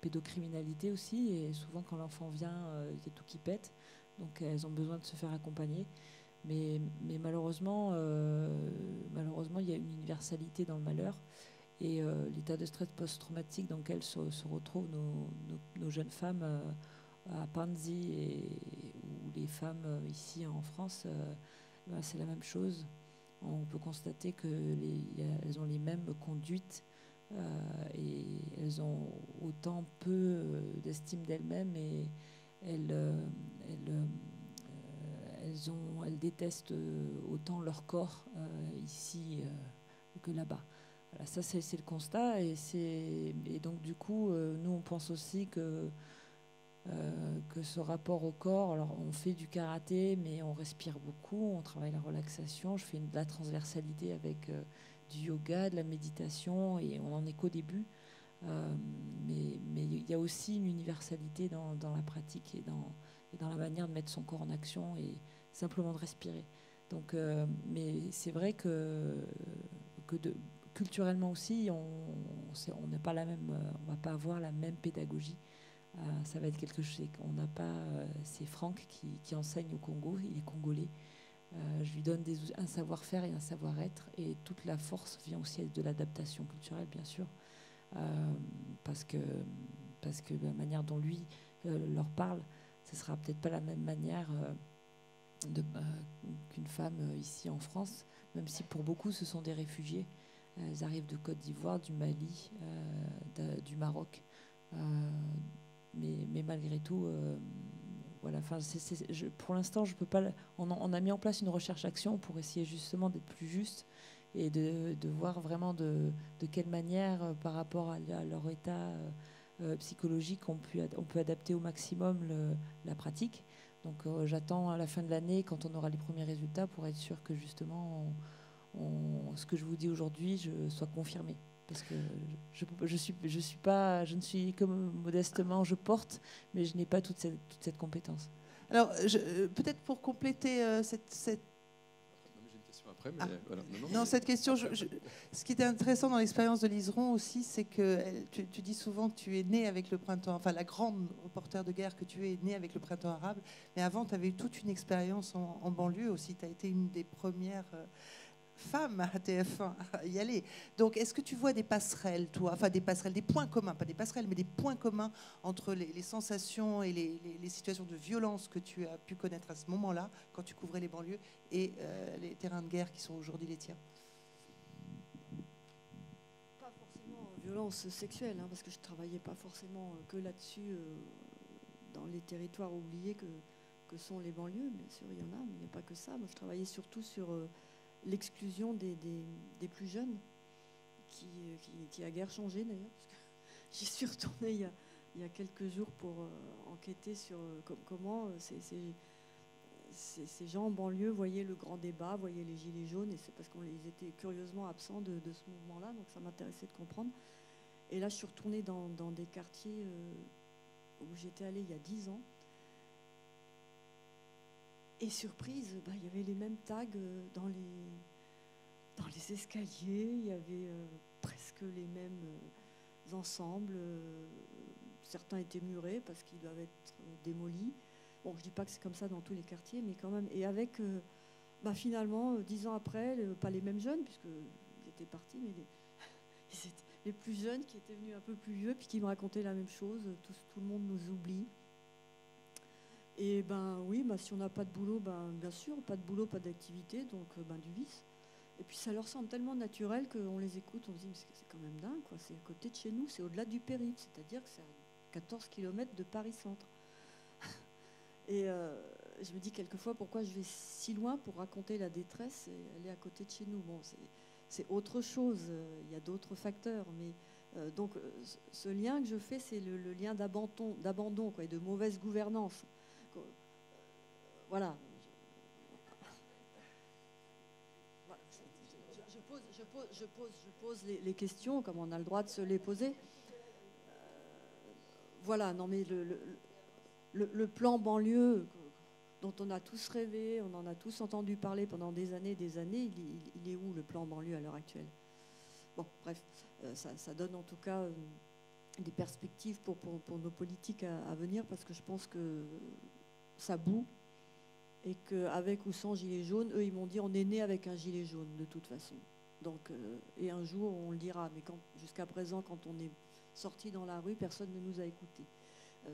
pédocriminalité aussi, et souvent quand l'enfant vient, il y a tout qui pète, donc elles ont besoin de se faire accompagner. Mais malheureusement, il y a une universalité dans le malheur. Et l'état de stress post-traumatique dans lequel se retrouvent nos jeunes femmes à Panzi ou les femmes ici en France, c'est la même chose. On peut constater qu'elles ont les mêmes conduites et elles ont autant peu d'estime d'elles-mêmes et elles détestent autant leur corps ici que là-bas. Voilà, ça c'est le constat et donc du coup nous on pense aussi que ce rapport au corps, alors on fait du karaté mais on respire beaucoup, on travaille la relaxation, je fais de la transversalité avec du yoga, de la méditation et on en est qu'au début, mais il y a aussi une universalité dans la pratique et dans la manière de mettre son corps en action et simplement de respirer. Donc, mais c'est vrai que culturellement aussi, on n'a pas la même, on va pas avoir la même pédagogie. Ça va être quelque chose. On n'a pas. C'est Franck qui enseigne au Congo. Il est congolais. Je lui donne un savoir-faire et un savoir-être, et toute la force vient aussi de l'adaptation culturelle, bien sûr, parce que la manière dont lui leur parle, ce sera peut-être pas la même manière qu'une femme ici en France, même si pour beaucoup ce sont des réfugiés. Elles arrivent de Côte d'Ivoire, du Mali, du Maroc, mais malgré tout, voilà. Enfin, pour l'instant, je peux pas. On a mis en place une recherche-action pour essayer justement d'être plus juste et de voir vraiment de quelle manière, par rapport à leur état psychologique, on peut adapter au maximum la pratique. Donc j'attends à la fin de l'année, quand on aura les premiers résultats, pour être sûr que justement ce que je vous dis aujourd'hui soit confirmé. Parce que je ne suis que modestement, je porte, mais je n'ai pas toute cette compétence. Alors peut-être pour compléter cette... après, mais voilà. Non, cette question, ce qui était intéressant dans l'expérience de Liseron aussi, c'est que tu dis souvent que tu es née avec le printemps, enfin la grande reporter de guerre que tu es née avec le printemps arabe, mais avant tu avais eu toute une expérience en banlieue aussi, tu as été une des premières femmes à TF1 à y aller. Donc est-ce que tu vois des passerelles, toi, enfin des passerelles, des points communs, pas des passerelles, mais des points communs entre les sensations et les situations de violence que tu as pu connaître à ce moment-là, quand tu couvrais les banlieues, et les terrains de guerre qui sont aujourd'hui les tiens? Pas forcément violence sexuelle, parce que je ne travaillais pas forcément que là-dessus, dans les territoires oubliés que sont les banlieues. Bien sûr, il y en a, mais il n'y a pas que ça. Moi, je travaillais surtout sur l'exclusion des plus jeunes, qui a guère changé d'ailleurs, parce que j'y suis retournée il y a quelques jours pour enquêter sur comment ces gens en banlieue voyaient le grand débat, voyaient les gilets jaunes, et c'est parce qu'ils étaient curieusement absents de ce mouvement-là, donc ça m'intéressait de comprendre. Et là, je suis retournée dans des quartiers où j'étais allée il y a 10 ans. Et surprise, il y avait les mêmes tags dans les escaliers, il y avait presque les mêmes ensembles. Certains étaient murés parce qu'ils doivent être démolis. Bon, je ne dis pas que c'est comme ça dans tous les quartiers, mais quand même. Et avec, finalement, 10 ans après, pas les mêmes jeunes, puisqu'ils étaient partis, mais les plus jeunes qui étaient venus un peu plus vieux, puis qui me racontaient la même chose. Tout le monde nous oublie. Et oui, si on n'a pas de boulot, bien sûr, pas de boulot, pas d'activité, donc du vice. Et puis ça leur semble tellement naturel qu'on les écoute, on se dit, mais c'est quand même dingue, quoi. C'est à côté de chez nous, c'est au-delà du périph', c'est-à-dire que c'est à 14 km de Paris-Centre. Et je me dis quelquefois pourquoi je vais si loin pour raconter la détresse, et elle est à côté de chez nous. Bon, c'est autre chose, il y a d'autres facteurs, mais donc ce lien que je fais, c'est le lien d'abandon, quoi, et de mauvaise gouvernance. Voilà. Je pose les questions comme on a le droit de se les poser. Voilà, non mais le plan banlieue dont on a tous rêvé, on en a tous entendu parler pendant des années, il est où le plan banlieue à l'heure actuelle? Bon, bref, ça donne en tout cas des perspectives pour nos politiques à venir, parce que je pense que ça boue, et qu'avec ou sans gilet jaune, eux ils m'ont dit on est né avec un gilet jaune de toute façon. Donc, et un jour on le dira, mais jusqu'à présent quand on est sorti dans la rue, personne ne nous a écoutés.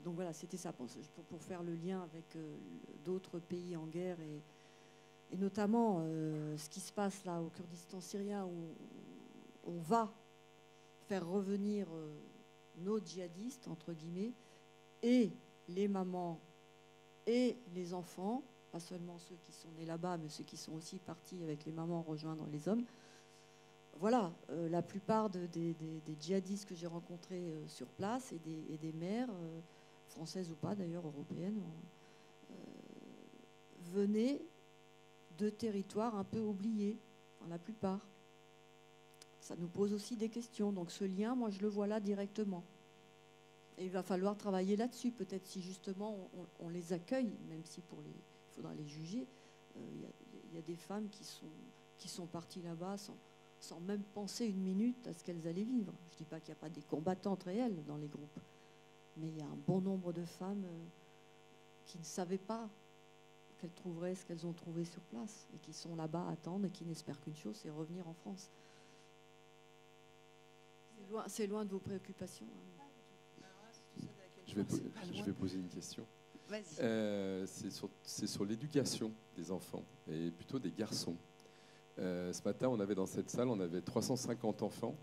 Donc voilà, c'était ça pour faire le lien avec d'autres pays en guerre, et notamment ce qui se passe là au Kurdistan syrien, où on va faire revenir nos djihadistes, entre guillemets, et les mamans et les enfants, pas seulement ceux qui sont nés là-bas, mais ceux qui sont aussi partis avec les mamans rejoindre les hommes. Voilà, la plupart des djihadistes que j'ai rencontrés sur place, et des mères, françaises ou pas d'ailleurs, européennes, venaient de territoires un peu oubliés, dans la plupart. Ça nous pose aussi des questions. Donc ce lien, moi je le vois là directement. Et il va falloir travailler là-dessus, peut-être si justement on les accueille, même si il faudra les juger. Il y a des femmes qui sont parties là-bas sans même penser une minute à ce qu'elles allaient vivre. Je ne dis pas qu'il n'y a pas des combattantes réelles dans les groupes, mais il y a un bon nombre de femmes qui ne savaient pas qu'elles trouveraient ce qu'elles ont trouvé sur place, et qui sont là-bas à attendre, et qui n'espèrent qu'une chose, c'est revenir en France. C'est loin de vos préoccupations. Je vais poser une question. Vas-y. C'est sur l'éducation des enfants, et plutôt des garçons. Ce matin, on avait dans cette salle, on avait 350 enfants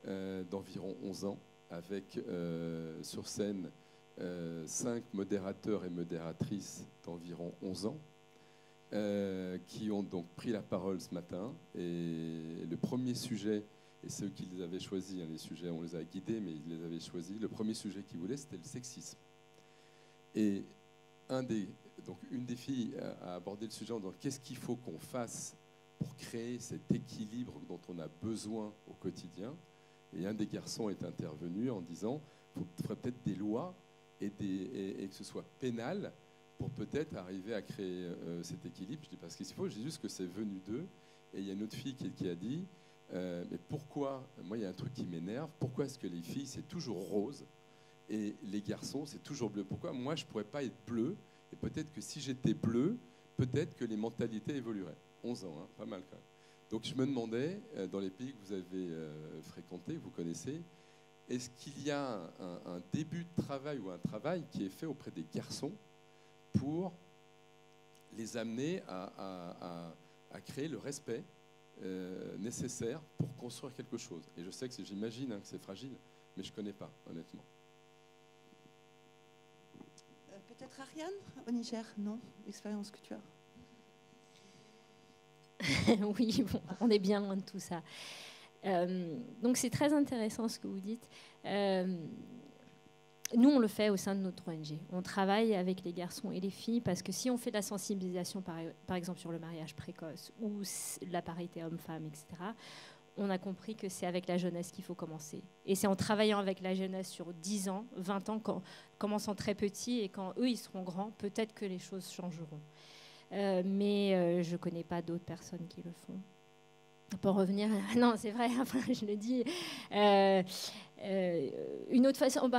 d'environ 11 ans, avec sur scène 5 modérateurs et modératrices d'environ 11 ans, qui ont donc pris la parole ce matin. Et le premier sujet, et ceux qu'ils avaient choisis, les sujets, on les a guidés, mais ils les avaient choisis, le premier sujet qu'ils voulaient, c'était le sexisme. Et une des filles a abordé le sujet en disant qu'est-ce qu'il faut qu'on fasse pour créer cet équilibre dont on a besoin au quotidien. Et un des garçons est intervenu en disant qu'il faudrait peut-être des lois et que ce soit pénal pour peut-être arriver à créer cet équilibre. Je dis pas ce qu'il faut, je dis juste que c'est venu d'eux Et il y a une autre fille qui a dit, mais pourquoi, moi il y a un truc qui m'énerve, pourquoi est-ce que les filles c'est toujours rose et les garçons c'est toujours bleu? Pourquoi moi je ne pourrais pas être bleu? Et peut-être que si j'étais bleu, peut-être que les mentalités évolueraient. 11 ans, hein, pas mal quand même. Donc je me demandais, dans les pays que vous avez fréquentés, que vous connaissez, est-ce qu'il y a un début de travail ou un travail qui est fait auprès des garçons pour les amener à créer le respect nécessaire pour construire quelque chose? Et je sais que j'imagine que c'est fragile, mais je ne connais pas, honnêtement. Peut-être Ariane, au Niger, non? L'expérience que tu as. Oui, bon, on est bien loin de tout ça. Donc c'est très intéressant ce que vous dites. Nous, on le fait au sein de notre ONG. On travaille avec les garçons et les filles parce que si on fait de la sensibilisation, par exemple sur le mariage précoce ou la parité homme-femme, etc., on a compris que c'est avec la jeunesse qu'il faut commencer. Et c'est en travaillant avec la jeunesse sur 10 ans, 20 ans, commençant très petit, et quand eux, ils seront grands, peut-être que les choses changeront. Mais je ne connais pas d'autres personnes qui le font. Pour revenir, non, c'est vrai, enfin, je le dis. Une autre façon,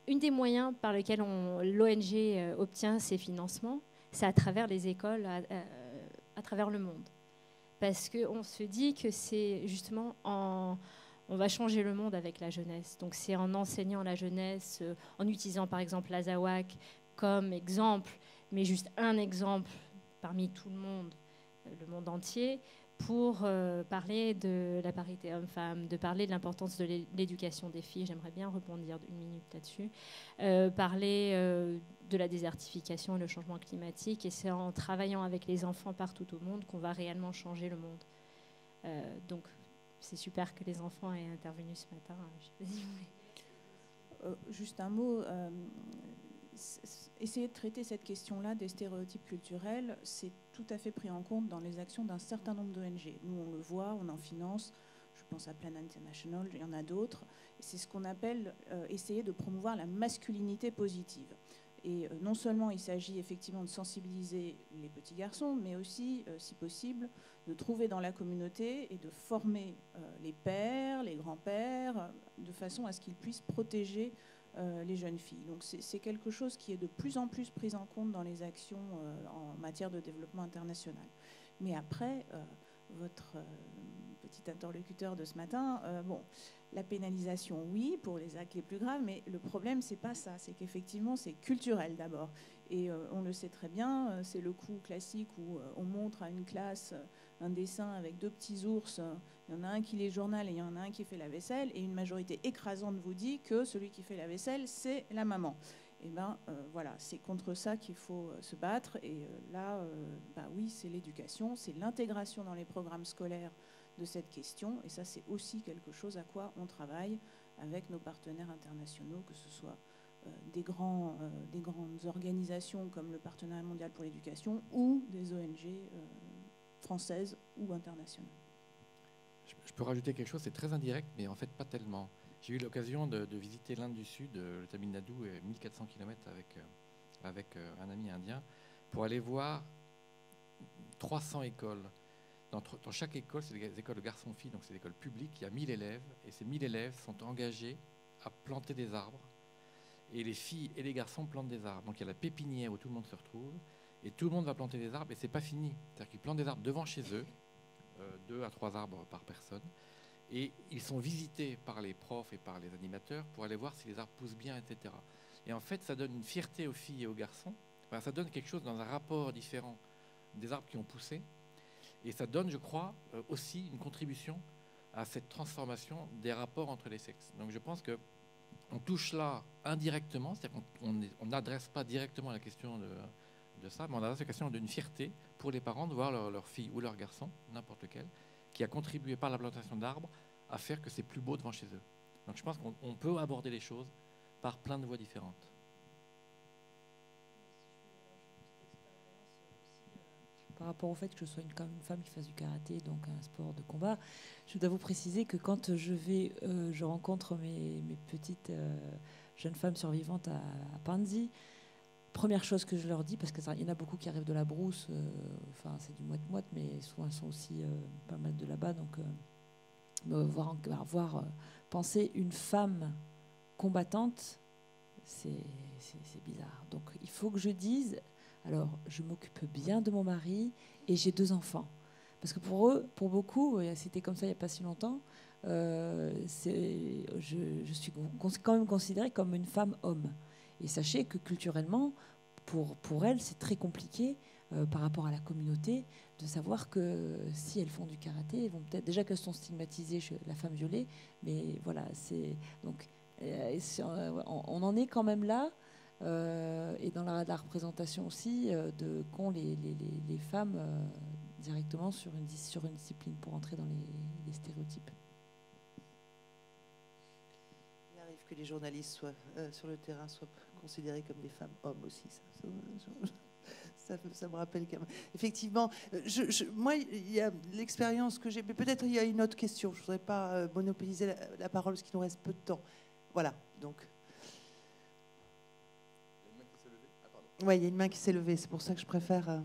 une des moyens par lesquels l'ONG obtient ses financements, c'est à travers les écoles, à travers le monde. Parce qu'on se dit que c'est justement on va changer le monde avec la jeunesse. Donc c'est en enseignant la jeunesse, en utilisant par exemple l'Azawak comme exemple, mais juste un exemple parmi tout le monde entier, pour parler de la parité homme-femme, de parler de l'importance de l'éducation des filles. J'aimerais bien rebondir une minute là-dessus. Parler de la désertification et le changement climatique. Et c'est en travaillant avec les enfants partout au monde qu'on va réellement changer le monde. Donc, c'est super que les enfants aient intervenu ce matin. Je sais pas si vous voulez. Juste un mot. Essayer de traiter cette question-là des stéréotypes culturels, c'est tout à fait pris en compte dans les actions d'un certain nombre d'ONG. Nous, on le voit, on en finance. Je pense à Plan International, il y en a d'autres. C'est ce qu'on appelle essayer de promouvoir la masculinité positive. Et non seulement il s'agit effectivement de sensibiliser les petits garçons, mais aussi, si possible, de trouver dans la communauté et de former les pères, les grands-pères, de façon à ce qu'ils puissent protéger les jeunes filles. Donc c'est quelque chose qui est de plus en plus pris en compte dans les actions en matière de développement international. Mais après, votre petit interlocuteur de ce matin, la pénalisation, oui, pour les actes les plus graves, mais le problème, c'est pas ça. C'est qu'effectivement, c'est culturel d'abord. Et on le sait très bien, c'est le coup classique où on montre à une classe un dessin avec 2 petits ours. Il y en a un qui lit le journal et il y en a un qui fait la vaisselle. Et une majorité écrasante vous dit que celui qui fait la vaisselle, c'est la maman. Et bien, voilà, c'est contre ça qu'il faut se battre. Et là, oui, c'est l'éducation, c'est l'intégration dans les programmes scolaires de cette question. Et ça, c'est aussi quelque chose à quoi on travaille avec nos partenaires internationaux, que ce soit des grandes organisations comme le Partenariat mondial pour l'éducation ou des ONG françaises ou internationales. Je peux rajouter quelque chose, c'est très indirect, mais en fait pas tellement. J'ai eu l'occasion de visiter l'Inde du Sud, le Tamil Nadu, 1400 km avec un ami indien, pour aller voir 300 écoles. Dans chaque école, c'est des écoles de garçons-filles, donc c'est des écoles publiques, il y a 1000 élèves, et ces 1000 élèves sont engagés à planter des arbres, et les filles et les garçons plantent des arbres. Donc il y a la pépinière où tout le monde se retrouve, et tout le monde va planter des arbres, et c'est pas fini. C'est-à-dire qu'ils plantent des arbres devant chez eux, 2 à 3 arbres par personne, et ils sont visités par les profs et par les animateurs pour aller voir si les arbres poussent bien, etc. Et en fait, ça donne une fierté aux filles et aux garçons. Enfin, ça donne quelque chose dans un rapport différent des arbres qui ont poussé. Et ça donne, je crois, aussi une contribution à cette transformation des rapports entre les sexes. Donc je pense qu'on touche là indirectement, c'est-à-dire qu'on n'adresse pas directement la question de ça, mais on adresse la question d'une fierté pour les parents de voir leur fille ou leur garçon, n'importe lequel, qui a contribué par la plantation d'arbres à faire que c'est plus beau devant chez eux. Donc je pense qu'on peut aborder les choses par plein de voies différentes. Par rapport au fait que je sois une femme qui fasse du karaté, donc un sport de combat, je dois vous préciser que quand je rencontre mes petites jeunes femmes survivantes à Panzi, première chose que je leur dis, parce qu'il y en a beaucoup qui arrivent de la brousse, enfin c'est du moite-moite, mais souvent ils sont aussi pas mal de là-bas, donc penser une femme combattante, c'est bizarre. Donc il faut que je dise, alors je m'occupe bien de mon mari et j'ai 2 enfants. Parce que pour eux, pour beaucoup, et c'était comme ça il n'y a pas si longtemps, je suis quand même considérée comme une femme homme. Et sachez que culturellement, pour elles, c'est très compliqué par rapport à la communauté de savoir que si elles font du karaté, elles vont peut-être déjà qu'elles sont stigmatisées, la femme violée, mais voilà, c'est donc on en est quand même là, et dans la représentation aussi qu'ont les femmes directement sur une discipline pour entrer dans les stéréotypes. Il arrive que les journalistes sur le terrain soient considérés comme des femmes hommes aussi. Ça me rappelle quand même. Effectivement, moi, il y a l'expérience que j'ai, mais peut-être il y a une autre question. Je ne voudrais pas monopoliser la parole parce qu'il nous reste peu de temps. Voilà, donc. Oui, il y a une main qui s'est levée, c'est pour ça que je préfère...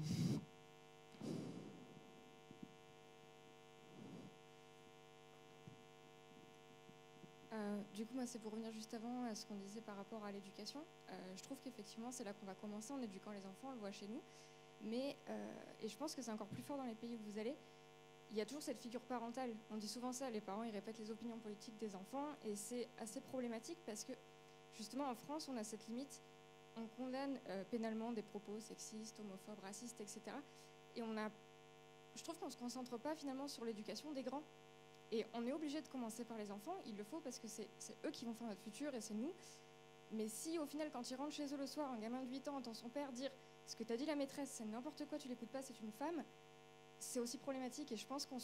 Du coup, moi, c'est pour revenir juste avant à ce qu'on disait par rapport à l'éducation. Je trouve qu'effectivement, c'est là qu'on va commencer en éduquant les enfants, on le voit chez nous. Mais, et je pense que c'est encore plus fort dans les pays où vous allez, il y a toujours cette figure parentale. On dit souvent ça, les parents, ils répètent les opinions politiques des enfants, et c'est assez problématique parce que, justement, en France, on a cette limite, on condamne pénalement des propos sexistes, homophobes, racistes, etc. Et je trouve qu'on ne se concentre pas finalement sur l'éducation des grands. Et on est obligé de commencer par les enfants, il le faut parce que c'est eux qui vont faire notre futur et c'est nous. Mais si au final, quand ils rentrent chez eux le soir, un gamin de 8 ans entend son père dire « ce que t'as dit la maîtresse, c'est n'importe quoi, tu l'écoutes pas, c'est une femme », c'est aussi problématique et je pense qu'on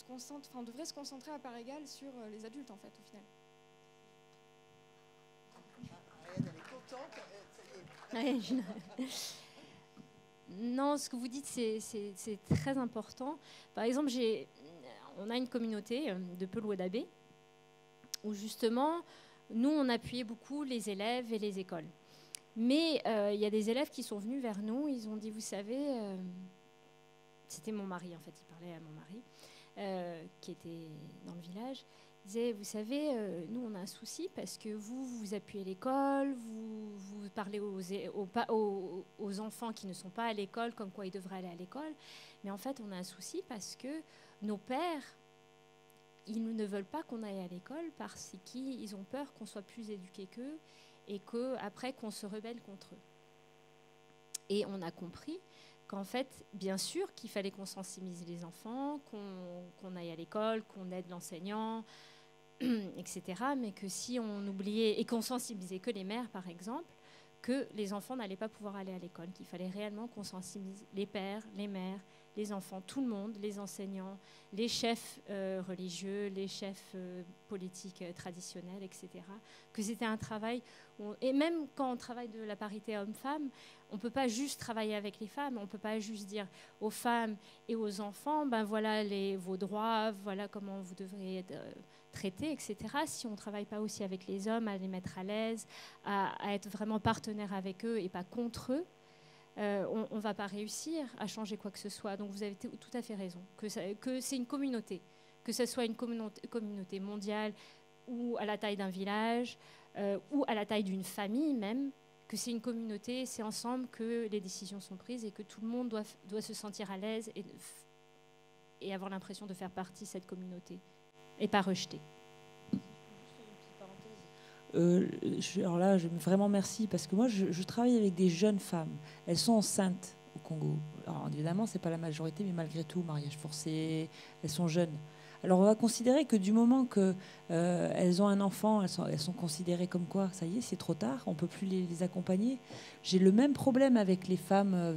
devrait se concentrer à part égale sur les adultes en fait au final. Elle est contente. Non, ce que vous dites, c'est très important. Par exemple, on a une communauté de Pelouadabé où justement, nous, on appuyait beaucoup les élèves et les écoles. Mais il y a des élèves qui sont venus vers nous, ils ont dit, vous savez, c'était mon mari en fait, il parlait à mon mari, qui était dans le village, il disait, vous savez, nous on a un souci parce que vous appuyez l'école, vous parlez aux enfants qui ne sont pas à l'école comme quoi ils devraient aller à l'école, mais en fait on a un souci parce que nos pères, ils ne veulent pas qu'on aille à l'école parce qu'ils ont peur qu'on soit plus éduqués qu'eux et qu'après qu'on se rebelle contre eux. Et on a compris qu'en fait, bien sûr qu'il fallait qu'on sensibilise les enfants, qu'on aille à l'école, qu'on aide l'enseignant, etc. Mais que si on oubliait, et qu'on sensibilisait que les mères par exemple, que les enfants n'allaient pas pouvoir aller à l'école, qu'il fallait réellement qu'on sensibilise les pères, les mères, les enfants, tout le monde, les enseignants, les chefs religieux, les chefs politiques traditionnels, etc. Que c'était un travail, et même quand on travaille de la parité homme-femme, on ne peut pas juste travailler avec les femmes, on ne peut pas juste dire aux femmes et aux enfants, ben voilà vos droits, voilà comment vous devriez être traités, etc. Si on ne travaille pas aussi avec les hommes, à les mettre à l'aise, à être vraiment partenaire avec eux et pas contre eux, on ne va pas réussir à changer quoi que ce soit. Donc vous avez tout à fait raison, que c'est une communauté, que ce soit une communauté mondiale ou à la taille d'un village ou à la taille d'une famille même, que c'est une communauté, c'est ensemble que les décisions sont prises et que tout le monde doit se sentir à l'aise et avoir l'impression de faire partie de cette communauté et pas rejeter. Alors là, vraiment merci, parce que moi, je travaille avec des jeunes femmes. Elles sont enceintes au Congo. Alors évidemment, ce n'est pas la majorité, mais malgré tout, mariage forcé, elles sont jeunes. Alors on va considérer que du moment qu'elles ont un enfant, elles sont considérées comme quoi, ça y est, c'est trop tard, on ne peut plus les accompagner. J'ai le même problème avec les femmes,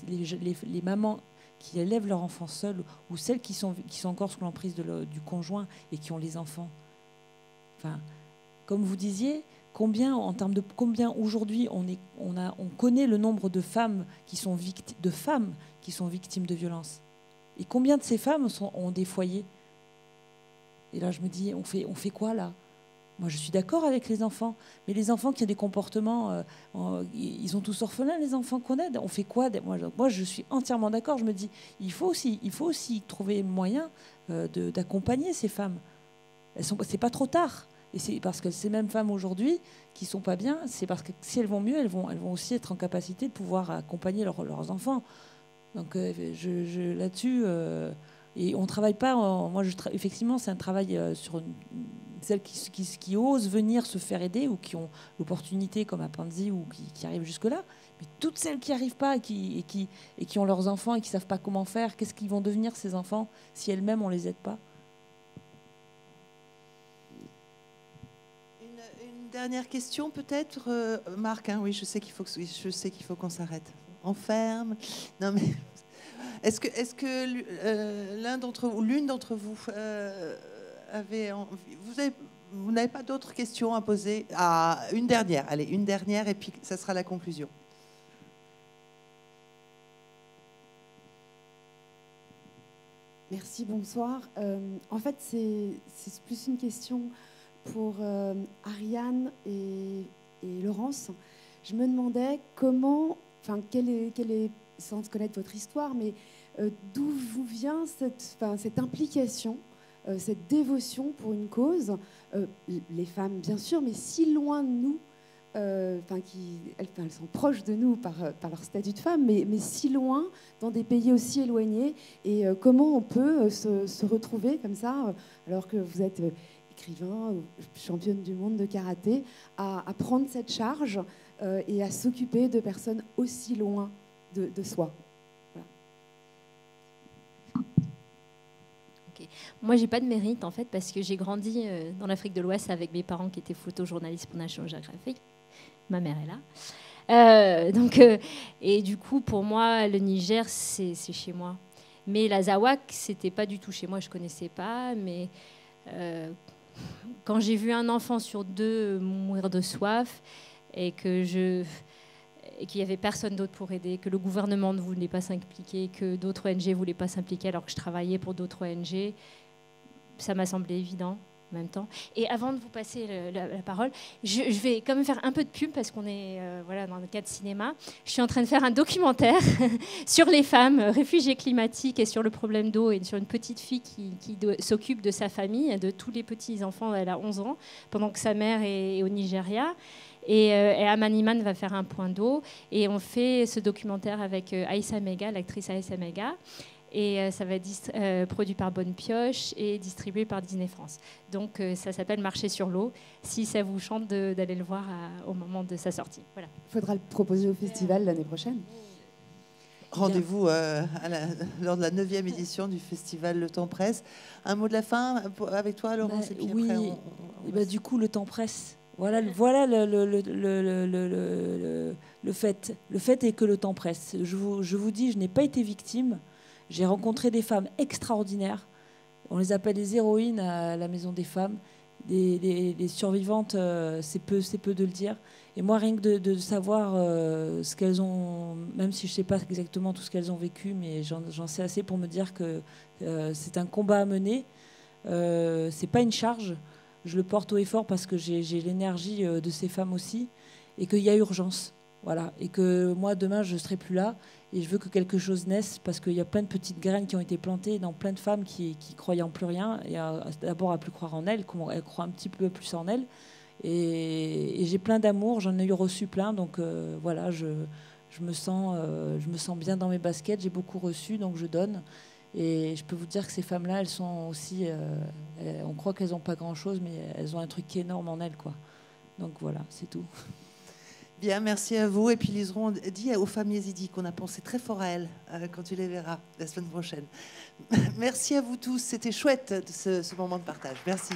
les mamans qui élèvent leur enfant seules, ou celles qui sont encore sous l'emprise du conjoint et qui ont les enfants. Enfin, comme vous disiez, combien aujourd'hui on connaît le nombre de femmes qui sont victimes de violences, et combien de ces femmes ont des foyers. Et là je me dis, on fait quoi là? Moi, je suis d'accord avec les enfants, mais les enfants qui ont des comportements, ils sont tous orphelins, les enfants qu'on aide. On fait quoi? Moi, je suis entièrement d'accord. Je me dis, il faut aussi trouver moyen d'accompagner ces femmes. C'est pas trop tard. Et c'est parce que ces mêmes femmes aujourd'hui qui sont pas bien, c'est parce que si elles vont mieux, elles vont aussi être en capacité de pouvoir accompagner leurs enfants. Donc là-dessus, et on travaille pas. Effectivement, c'est un travail sur celles qui osent venir se faire aider ou qui ont l'opportunité, comme à Panzi, ou qui arrivent jusque-là. Mais toutes celles qui n'arrivent pas et qui ont leurs enfants et qui ne savent pas comment faire, qu'est-ce qu'ils vont devenir ces enfants si elles-mêmes on les aide pas? Une dernière question peut-être, Marc. Hein, oui, je sais qu'il faut qu'on s'arrête. On ferme. Non mais est-ce que l'un d'entre vous, l'une d'entre vous avait envie, vous n'avez pas d'autres questions à poser? Une dernière. Allez, une dernière et puis ça sera la conclusion. Merci, bonsoir. En fait, c'est plus une question pour Ariane et Laurence. Je me demandais quelle est, sans connaître votre histoire, mais d'où vous vient cette implication, cette dévotion pour une cause, les femmes bien sûr, mais si loin de nous, elles sont proches de nous par leur statut de femme, mais si loin, dans des pays aussi éloignés, et comment on peut se retrouver comme ça, alors que vous êtes écrivain, championne du monde de karaté, à prendre cette charge et à s'occuper de personnes aussi loin de soi. Voilà. Okay. Moi, j'ai pas de mérite en fait parce que j'ai grandi dans l'Afrique de l'Ouest avec mes parents qui étaient photojournalistes pour National Geographic. Ma mère est là. Et du coup, pour moi, le Niger, c'est chez moi. Mais la Zawak, c'était pas du tout chez moi. Je connaissais pas, mais quand j'ai vu un enfant sur 2 mourir de soif et qu'il n'y avait personne d'autre pour aider, que le gouvernement ne voulait pas s'impliquer, que d'autres ONG ne voulaient pas s'impliquer alors que je travaillais pour d'autres ONG, ça m'a semblé évident en même temps. Et avant de vous passer la parole, je vais quand même faire un peu de pub parce qu'on est dans le cadre cinéma. Je suis en train de faire un documentaire sur les femmes réfugiées climatiques et sur le problème d'eau et sur une petite fille qui s'occupe de sa famille, de tous les petits-enfants. Elle a 11 ans, pendant que sa mère est au Nigeria. Et Amaniman va faire un point d'eau. Et on fait ce documentaire avec Aïssa Mega, l'actrice Aïssa Mega. Et ça va être produit par Bonne Pioche et distribué par Disney France. Donc ça s'appelle Marcher sur l'eau, si ça vous chante d'aller le voir au moment de sa sortie. Voilà. Il faudra le proposer au festival l'année prochaine. Rendez-vous lors de la 9e édition du festival Le Temps Presse. Un mot de la fin avec toi, Laurence, et puis oui. après du coup, le temps presse. Voilà le fait. Le fait est que le temps presse. Je vous dis, je n'ai pas été victime. J'ai rencontré des femmes extraordinaires. On les appelle des héroïnes à la Maison des Femmes. Des survivantes, c'est peu de le dire. Et moi, rien que de savoir ce qu'elles ont, même si je ne sais pas exactement tout ce qu'elles ont vécu, mais j'en sais assez pour me dire que c'est un combat à mener. Ce n'est pas une charge. Je le porte haut et fort parce que j'ai l'énergie de ces femmes aussi et qu'il y a urgence. Voilà. Et que moi, demain, je ne serai plus là et je veux que quelque chose naisse parce qu'il y a plein de petites graines qui ont été plantées dans plein de femmes qui croyaient en plus rien et d'abord à plus croire en elles, comment elles croient un petit peu plus en elles. Et j'ai plein d'amour, j'en ai eu reçu plein, donc voilà, je me sens bien dans mes baskets, j'ai beaucoup reçu, donc je donne. Et je peux vous dire que ces femmes-là, elles sont aussi... on croit qu'elles n'ont pas grand-chose, mais elles ont un truc énorme en elles, quoi. Donc voilà, c'est tout. Bien, merci à vous. Et puis Liseron dit aux femmes yézidis qu'on a pensé très fort à elles quand tu les verras la semaine prochaine. Merci à vous tous. C'était chouette ce moment de partage. Merci.